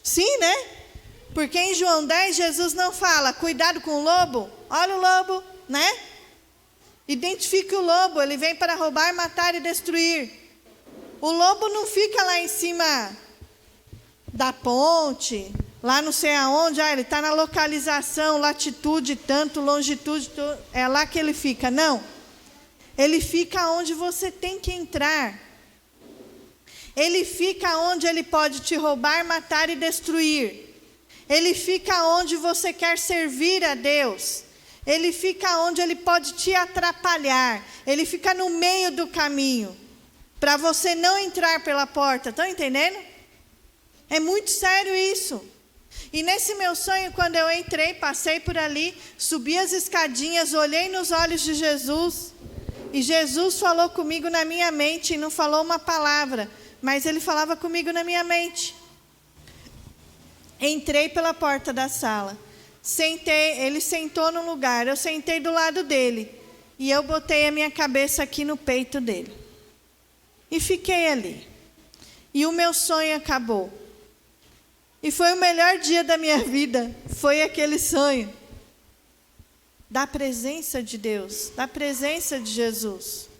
Sim, né? Porque em João 10, Jesus não fala, cuidado com o lobo, olha o lobo, né? Identifique o lobo, ele vem para roubar, matar e destruir. O lobo não fica lá em cima da ponte, lá não sei aonde, ele está na localização, latitude tanto, longitude, é lá que ele fica. Não, ele fica onde você tem que entrar. Ele fica onde ele pode te roubar, matar e destruir. Ele fica onde você quer servir a Deus. Ele fica onde ele pode te atrapalhar. Ele fica no meio do caminho, para você não entrar pela porta. Estão entendendo? É muito sério isso. E nesse meu sonho, quando eu entrei, passei por ali, subi as escadinhas, olhei nos olhos de Jesus, e Jesus falou comigo na minha mente, e não falou uma palavra, mas ele falava comigo na minha mente. Entrei pela porta da sala, sentei, ele sentou no lugar, eu sentei do lado dele, e eu botei a minha cabeça aqui no peito dele, e fiquei ali, e o meu sonho acabou, e foi o melhor dia da minha vida, foi aquele sonho, da presença de Deus, da presença de Jesus.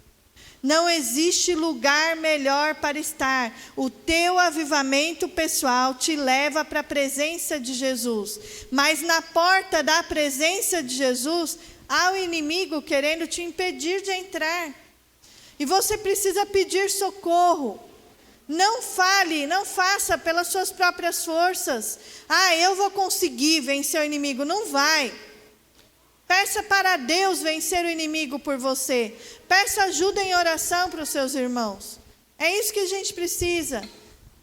Não existe lugar melhor para estar. O teu avivamento pessoal te leva para a presença de Jesus. Mas na porta da presença de Jesus, há o inimigo querendo te impedir de entrar. E você precisa pedir socorro. Não fale, não faça pelas suas próprias forças. Eu vou conseguir vencer o inimigo. Não vai. Peça para Deus vencer o inimigo por você. Peça ajuda em oração para os seus irmãos. É isso que a gente precisa.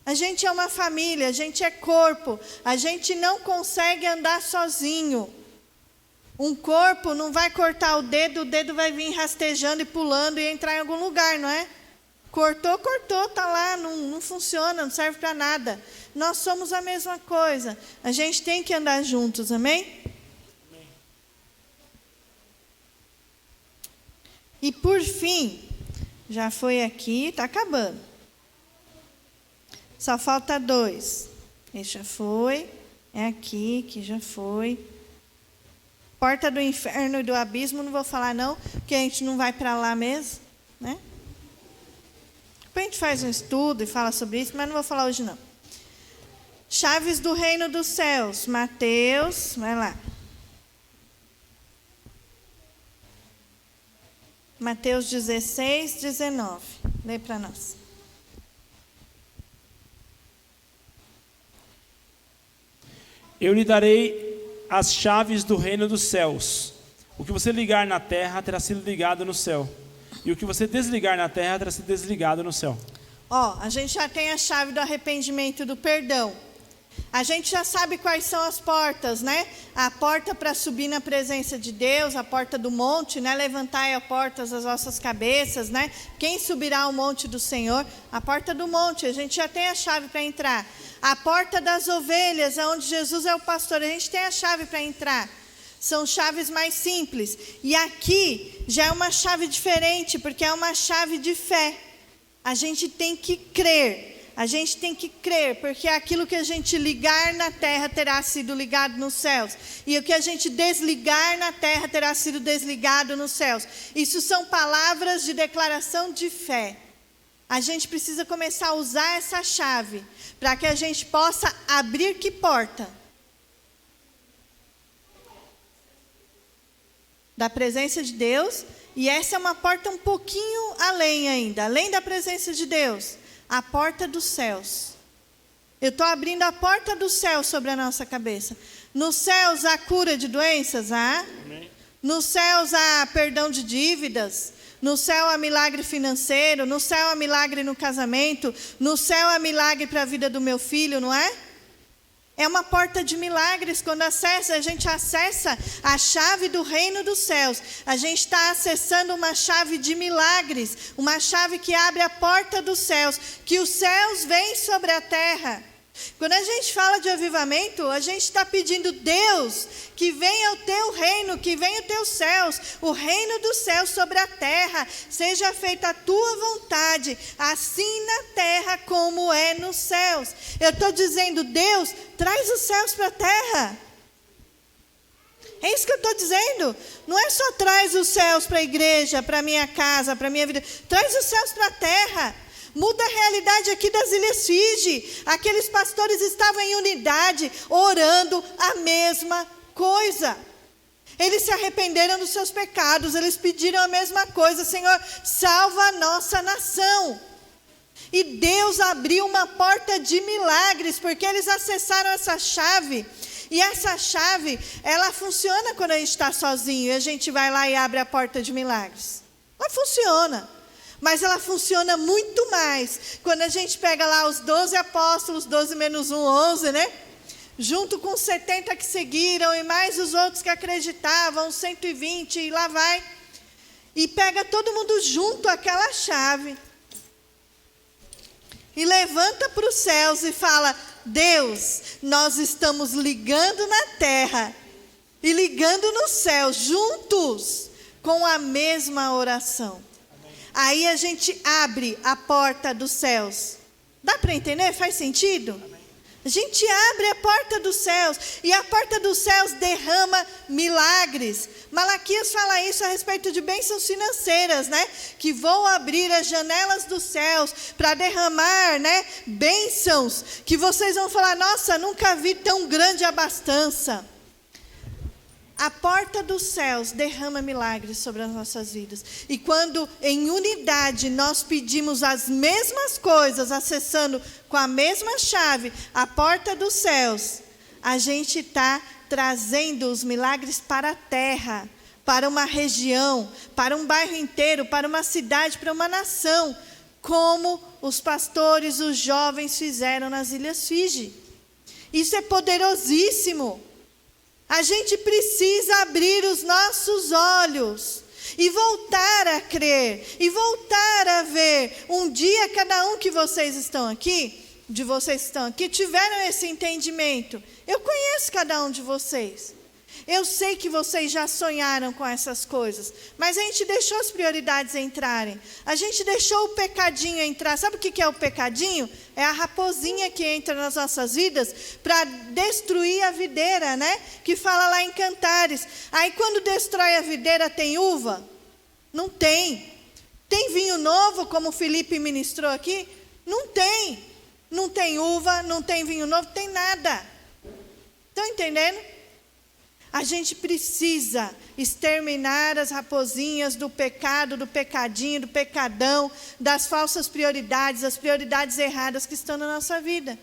A gente é uma família, a gente é corpo. A gente não consegue andar sozinho. Um corpo não vai cortar o dedo vai vir rastejando e pulando e entrar em algum lugar, não é? Cortou, está lá, não funciona, não serve para nada. Nós somos a mesma coisa. A gente tem que andar juntos, amém? E por fim, já foi aqui, está acabando. Só falta 2. Esse já foi, é aqui, que já foi. Porta do inferno e do abismo, não vou falar não, porque a gente não vai para lá mesmo, né? Depois a gente faz um estudo e fala sobre isso, mas não vou falar hoje não. Chaves do reino dos céus, Mateus, vai lá. Mateus 16, 19. Lê para nós. Eu lhe darei as chaves do reino dos céus. O que você ligar na terra terá sido ligado no céu. E o que você desligar na terra terá sido desligado no céu. A gente já tem a chave do arrependimento e do perdão. A gente já sabe quais são as portas, né? A porta para subir na presença de Deus, a porta do monte, né? Levantai a porta das vossas cabeças, né? Quem subirá ao monte do Senhor? A porta do monte, a gente já tem a chave para entrar. A porta das ovelhas, onde Jesus é o pastor, a gente tem a chave para entrar. São chaves mais simples. E aqui já é uma chave diferente, porque é uma chave de fé. A gente tem que crer. A gente tem que crer, porque aquilo que a gente ligar na terra terá sido ligado nos céus. E o que a gente desligar na terra terá sido desligado nos céus. Isso são palavras de declaração de fé. A gente precisa começar a usar essa chave, para que a gente possa abrir que porta? Da presença de Deus. E essa é uma porta um pouquinho além ainda, além da presença de Deus. A porta dos céus. Eu estou abrindo a porta do céu sobre a nossa cabeça. Nos céus há cura de doenças? Há. Nos céus há perdão de dívidas. No céu há milagre financeiro. No céu há milagre no casamento. No céu há milagre para a vida do meu filho, não é? É uma porta de milagres. Quando a gente acessa a chave do reino dos céus, a gente está acessando uma chave de milagres, uma chave que abre a porta dos céus, que os céus vêm sobre a terra. Quando a gente fala de avivamento, a gente está pedindo, Deus, que venha o teu reino, que venha os teus céus, o reino dos céus sobre a terra, seja feita a tua vontade, assim na terra como é nos céus. Eu estou dizendo, Deus, traz os céus para a terra. É isso que eu estou dizendo. Não é só traz os céus para a igreja, para a minha casa, para a minha vida. Traz os céus para a terra. Muda a realidade aqui das Ilhas Fiji. Aqueles pastores estavam em unidade, orando a mesma coisa. Eles se arrependeram dos seus pecados, eles pediram a mesma coisa. Senhor, salva a nossa nação. E Deus abriu uma porta de milagres, porque eles acessaram essa chave. E essa chave, ela funciona quando a gente está sozinho, e a gente vai lá e abre a porta de milagres. Ela funciona. Mas ela funciona muito mais quando a gente pega lá os 12 apóstolos, 12 menos 1, 11, né? Junto com os 70 que seguiram e mais os outros que acreditavam, 120 e lá vai. E pega todo mundo junto aquela chave. E levanta para os céus e fala, Deus, nós estamos ligando na terra e ligando nos céus, juntos, com a mesma oração. Aí a gente abre a porta dos céus. Dá para entender? Faz sentido? Amém. A gente abre a porta dos céus. E a porta dos céus derrama milagres. Malaquias fala isso a respeito de bênçãos financeiras, né? Que vou abrir as janelas dos céus para derramar, né? Bênçãos. Que vocês vão falar, nossa, nunca vi tão grande abastança. A porta dos céus derrama milagres sobre as nossas vidas. E quando em unidade nós pedimos as mesmas coisas, acessando com a mesma chave a porta dos céus, a gente está trazendo os milagres para a terra. para uma região, para um bairro inteiro, para uma cidade, para uma nação, como os pastores, os jovens fizeram nas Ilhas Fiji. Isso é poderosíssimo. A gente precisa abrir os nossos olhos e voltar a crer, e voltar a ver. Um dia, cada um que vocês estão aqui, tiveram esse entendimento. Eu conheço cada um de vocês. Eu sei que vocês já sonharam com essas coisas, mas a gente deixou as prioridades entrarem. A gente deixou o pecadinho entrar. Sabe o que é o pecadinho? É a raposinha que entra nas nossas vidas para destruir a videira, né? Que fala lá em Cantares. Aí quando destrói a videira, tem uva? Não tem. Tem vinho novo, como o Felipe ministrou aqui? Não tem. Não tem uva, não tem vinho novo, tem nada. Estão entendendo? A gente precisa exterminar as raposinhas do pecado, do pecadinho, do pecadão, das falsas prioridades, as prioridades erradas que estão na nossa vida.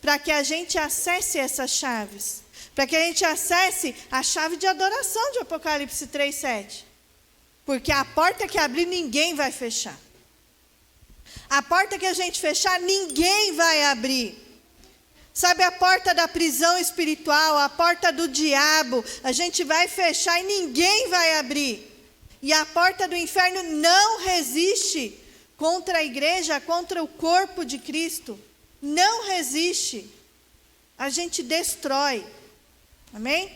Para que a gente acesse essas chaves. Para que a gente acesse a chave de adoração de Apocalipse 3:7. Porque a porta que abrir, ninguém vai fechar. A porta que a gente fechar, ninguém vai abrir. Sabe, a porta da prisão espiritual, a porta do diabo, a gente vai fechar e ninguém vai abrir. E a porta do inferno não resiste contra a igreja, contra o corpo de Cristo. Não resiste. A gente destrói. Amém?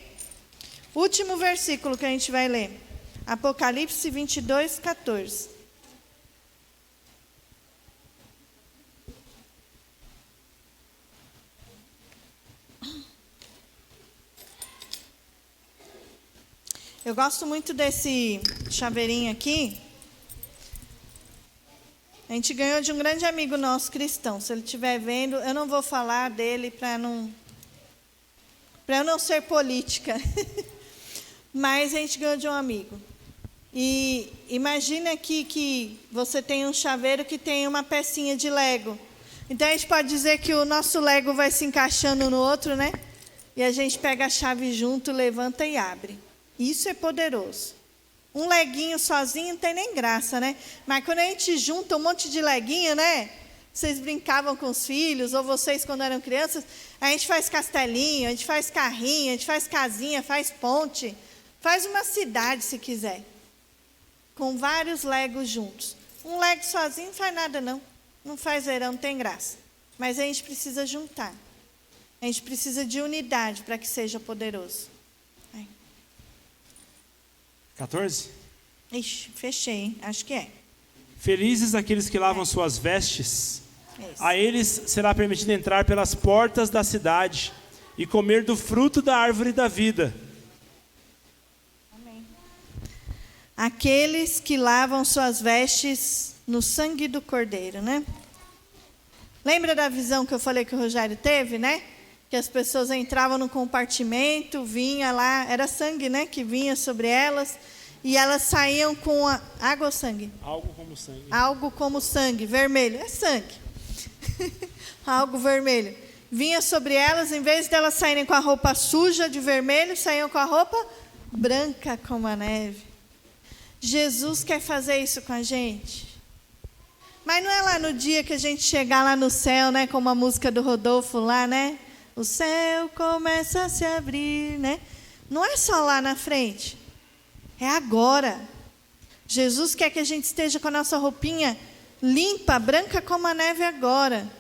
Último versículo que a gente vai ler. Apocalipse 22:14. Eu gosto muito desse chaveirinho aqui. A gente ganhou de um grande amigo nosso cristão. Se ele estiver vendo, eu não vou falar dele para eu não ser política. Mas a gente ganhou de um amigo. E imagina aqui que você tem um chaveiro que tem uma pecinha de Lego. Então a gente pode dizer que o nosso Lego vai se encaixando no outro, né? E a gente pega a chave junto, levanta e abre. Isso é poderoso. Um leguinho sozinho não tem nem graça, né? Mas quando a gente junta um monte de leguinho, né? Vocês brincavam com os filhos, ou vocês quando eram crianças, a gente faz castelinho, a gente faz carrinho, a gente faz casinha, faz ponte, faz uma cidade se quiser. Com vários legos juntos. Um lego sozinho não faz nada não. Não faz verão, não tem graça. Mas a gente precisa juntar. A gente precisa de unidade para que seja poderoso. 14? Ixi, fechei, hein? Acho que é. Felizes aqueles que lavam suas vestes. A eles será permitido entrar pelas portas da cidade e comer do fruto da árvore da vida. Amém. Aqueles que lavam suas vestes no sangue do Cordeiro, né? Lembra da visão que eu falei que o Rogério teve, né? Que as pessoas entravam no compartimento, vinha lá, era sangue, né? Que vinha sobre elas, e elas saíam com água ou sangue? Algo como sangue. Algo como sangue, vermelho, é sangue. Algo vermelho. Vinha sobre elas, em vez de elas saírem com a roupa suja de vermelho, saíam com a roupa branca como a neve. Jesus quer fazer isso com a gente. Mas não é lá no dia que a gente chegar lá no céu, né? Como a música do Rodolfo lá, né? O céu começa a se abrir, né? Não é só lá na frente. É agora. Jesus quer que a gente esteja com a nossa roupinha limpa, branca como a neve agora.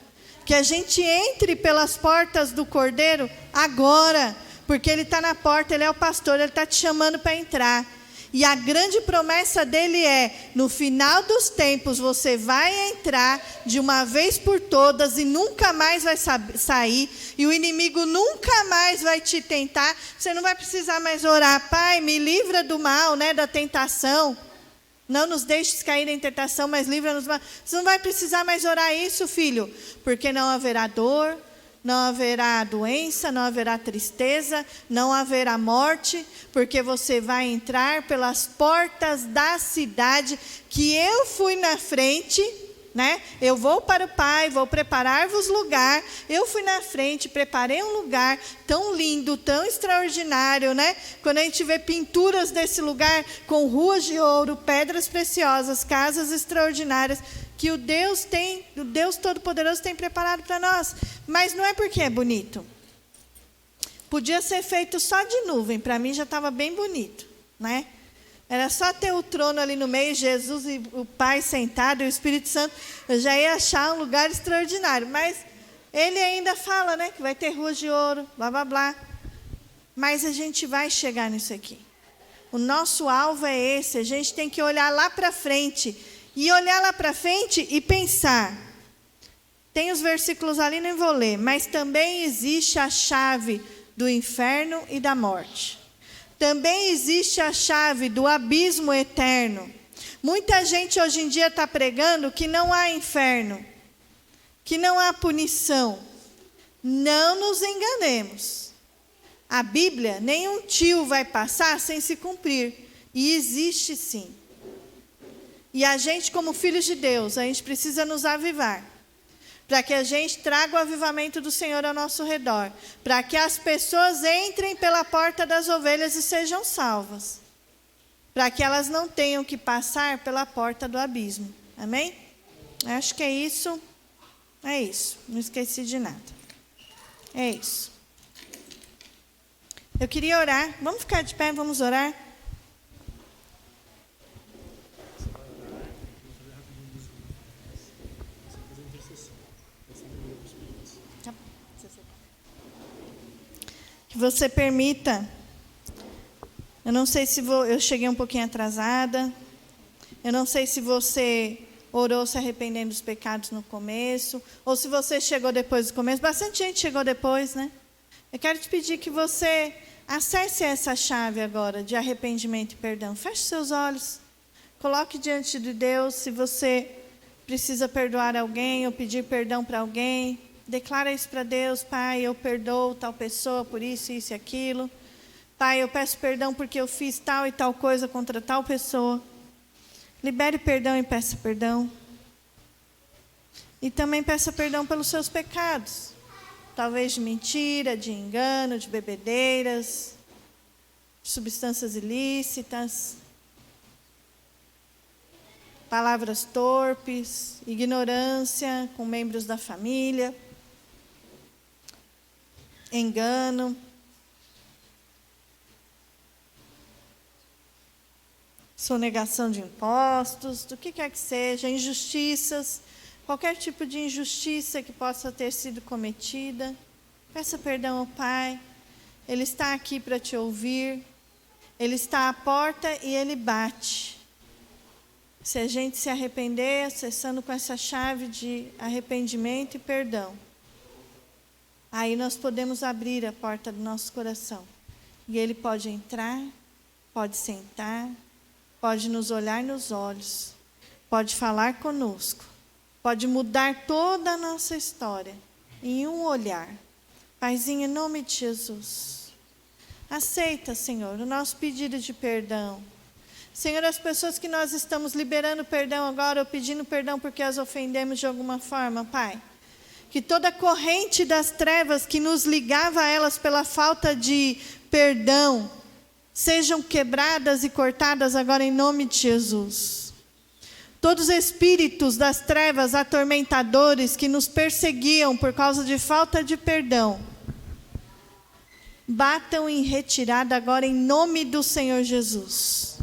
Que a gente entre pelas portas do Cordeiro agora. Porque Ele está na porta, Ele é o pastor, Ele está te chamando para entrar. E a grande promessa dele é, no final dos tempos, você vai entrar de uma vez por todas e nunca mais vai sair. E o inimigo nunca mais vai te tentar. Você não vai precisar mais orar, Pai, me livra do mal, né, da tentação. Não nos deixes cair em tentação, mas livra-nos do mal. Você não vai precisar mais orar isso, filho, porque não haverá dor, não haverá doença, não haverá tristeza, não haverá morte, porque você vai entrar pelas portas da cidade que eu fui na frente né? Eu vou para o Pai, vou preparar-vos lugar. Eu fui na frente, preparei um lugar tão lindo, tão extraordinário, né? Quando a gente vê pinturas desse lugar com ruas de ouro, pedras preciosas, casas extraordinárias, que o Deus Todo-Poderoso tem preparado para nós. Mas não é porque é bonito. Podia ser feito só de nuvem, para mim já estava bem bonito, né? Era só ter o trono ali no meio, Jesus e o Pai sentado, e o Espírito Santo, eu já ia achar um lugar extraordinário. Mas ele ainda fala, né, que vai ter ruas de ouro, blá, blá, blá. Mas a gente vai chegar nisso aqui. O nosso alvo é esse, a gente tem que olhar lá para frente. E olhar lá para frente e pensar. Tem os versículos ali, nem vou ler, mas também existe a chave do inferno e da morte. Também existe a chave do abismo eterno. Muita gente hoje em dia está pregando que não há inferno, que não há punição. Não nos enganemos. A Bíblia, nenhum tio vai passar sem se cumprir. E existe sim. E a gente, como filhos de Deus, a gente precisa nos avivar. Para que a gente traga o avivamento do Senhor ao nosso redor. Para que as pessoas entrem pela porta das ovelhas e sejam salvas. Para que elas não tenham que passar pela porta do abismo. Amém? Acho que é isso. É isso. Não esqueci de nada. É isso. Eu queria orar. Vamos ficar de pé, vamos orar. Que você permita, eu não sei se eu cheguei um pouquinho atrasada, eu não sei se você orou se arrependendo dos pecados no começo, ou se você chegou depois do começo. Bastante gente chegou depois, né? Eu quero te pedir que você acesse essa chave agora de arrependimento e perdão. Feche seus olhos, coloque diante de Deus se você precisa perdoar alguém ou pedir perdão para alguém. Declara isso para Deus. Pai, eu perdoo tal pessoa por isso, isso e aquilo. Pai, eu peço perdão porque eu fiz tal e tal coisa contra tal pessoa. Libere perdão e peça perdão. E também peça perdão pelos seus pecados. Talvez de mentira, de engano, de bebedeiras, de substâncias ilícitas, palavras torpes, ignorância com membros da família, engano, sonegação de impostos, do que quer que seja, injustiças, qualquer tipo de injustiça que possa ter sido cometida. Peça perdão ao Pai. Ele está aqui para te ouvir. Ele está à porta e Ele bate. Se a gente se arrepender, acessando com essa chave de arrependimento e perdão, aí nós podemos abrir a porta do nosso coração. E Ele pode entrar, pode sentar, pode nos olhar nos olhos, pode falar conosco, pode mudar toda a nossa história em um olhar. Paizinho, em nome de Jesus, aceita, Senhor, o nosso pedido de perdão. Senhor, as pessoas que nós estamos liberando perdão agora, ou pedindo perdão porque as ofendemos de alguma forma, Pai, que toda corrente das trevas que nos ligava a elas pela falta de perdão, sejam quebradas e cortadas agora em nome de Jesus. Todos os espíritos das trevas atormentadores que nos perseguiam por causa de falta de perdão, batam em retirada agora em nome do Senhor Jesus.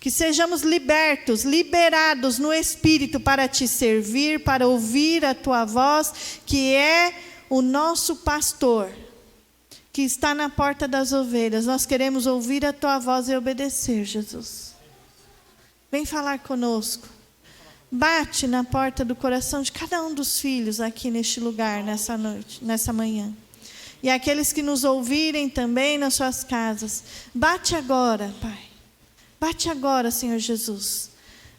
Que sejamos libertos, liberados no Espírito para te servir, para ouvir a tua voz, que é o nosso pastor, que está na porta das ovelhas. Nós queremos ouvir a tua voz e obedecer, Jesus. Vem falar conosco. Bate na porta do coração de cada um dos filhos aqui neste lugar, nessa noite, nessa manhã. E aqueles que nos ouvirem também nas suas casas. Bate agora, Pai. Bate agora, Senhor Jesus,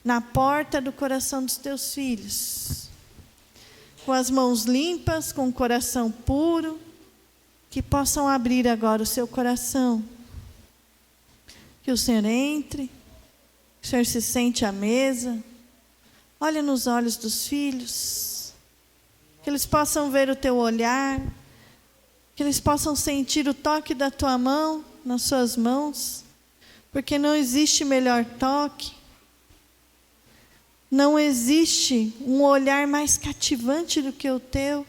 na porta do coração dos teus filhos. Com as mãos limpas, com o coração puro, que possam abrir agora o seu coração. Que o Senhor entre, que o Senhor se sente à mesa, Olha nos olhos dos filhos, que eles possam ver o teu olhar, que eles possam sentir o toque da tua mão nas suas mãos, porque não existe melhor toque, não existe um olhar mais cativante do que o teu.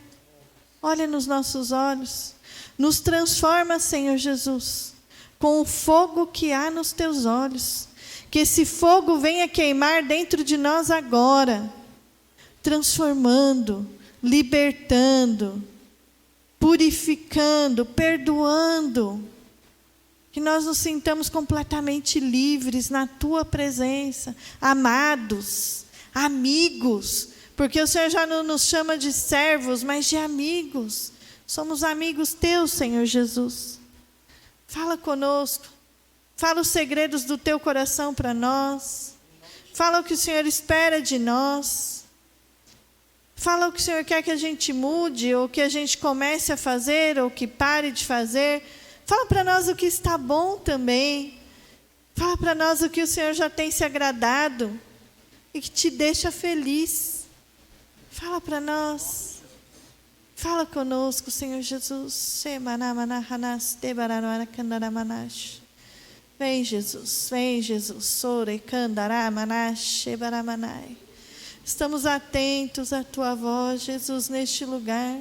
Olha nos nossos olhos, nos transforma, Senhor Jesus, com o fogo que há nos teus olhos, que esse fogo venha queimar dentro de nós agora, transformando, libertando, purificando, perdoando, que nós nos sintamos completamente livres na tua presença, amados, amigos, porque o Senhor já não nos chama de servos, mas de amigos. Somos amigos teus, Senhor Jesus. Fala conosco, fala os segredos do teu coração para nós, fala o que o Senhor espera de nós, fala o que o Senhor quer que a gente mude, ou que a gente comece a fazer, ou que pare de fazer. Fala para nós o que está bom também. Fala para nós o que o Senhor já tem se agradado e que te deixa feliz. Fala para nós. Fala conosco, Senhor Jesus. Vem, Jesus. Vem, Jesus. Estamos atentos à tua voz, Jesus, neste lugar.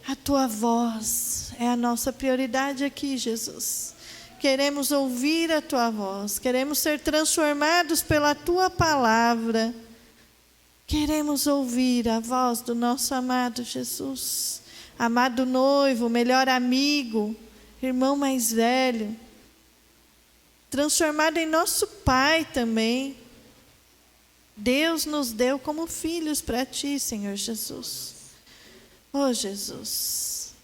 A tua voz é a nossa prioridade aqui, Jesus. Queremos ouvir a tua voz, queremos ser transformados pela tua palavra. Queremos ouvir a voz do nosso amado Jesus, amado noivo, melhor amigo, irmão mais velho, transformado em nosso Pai também. Deus nos deu como filhos para ti, Senhor Jesus. Oh Jesus,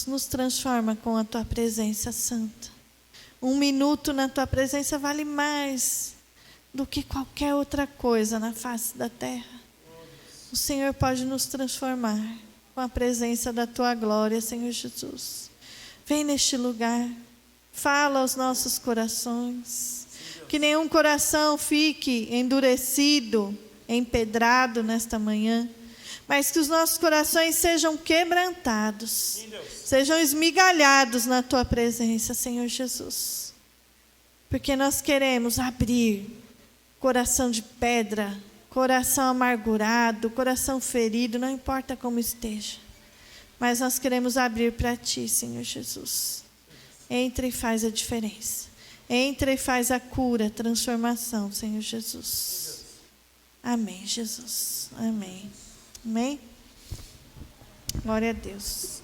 nos transforma com a tua presença santa. 1 minuto na tua presença vale mais do que qualquer outra coisa na face da terra. O Senhor pode nos transformar com a presença da tua glória, Senhor Jesus. Vem neste lugar, fala aos nossos corações, que nenhum coração fique endurecido, empedrado nesta manhã, mas que os nossos corações sejam quebrantados, sejam esmigalhados na tua presença, Senhor Jesus. Porque nós queremos abrir coração de pedra, coração amargurado, coração ferido, não importa como esteja, mas nós queremos abrir para ti, Senhor Jesus. Entra e faz a diferença. Entra e faz a cura, a transformação, Senhor Jesus. Amém, Jesus. Amém. Amém? Glória a Deus.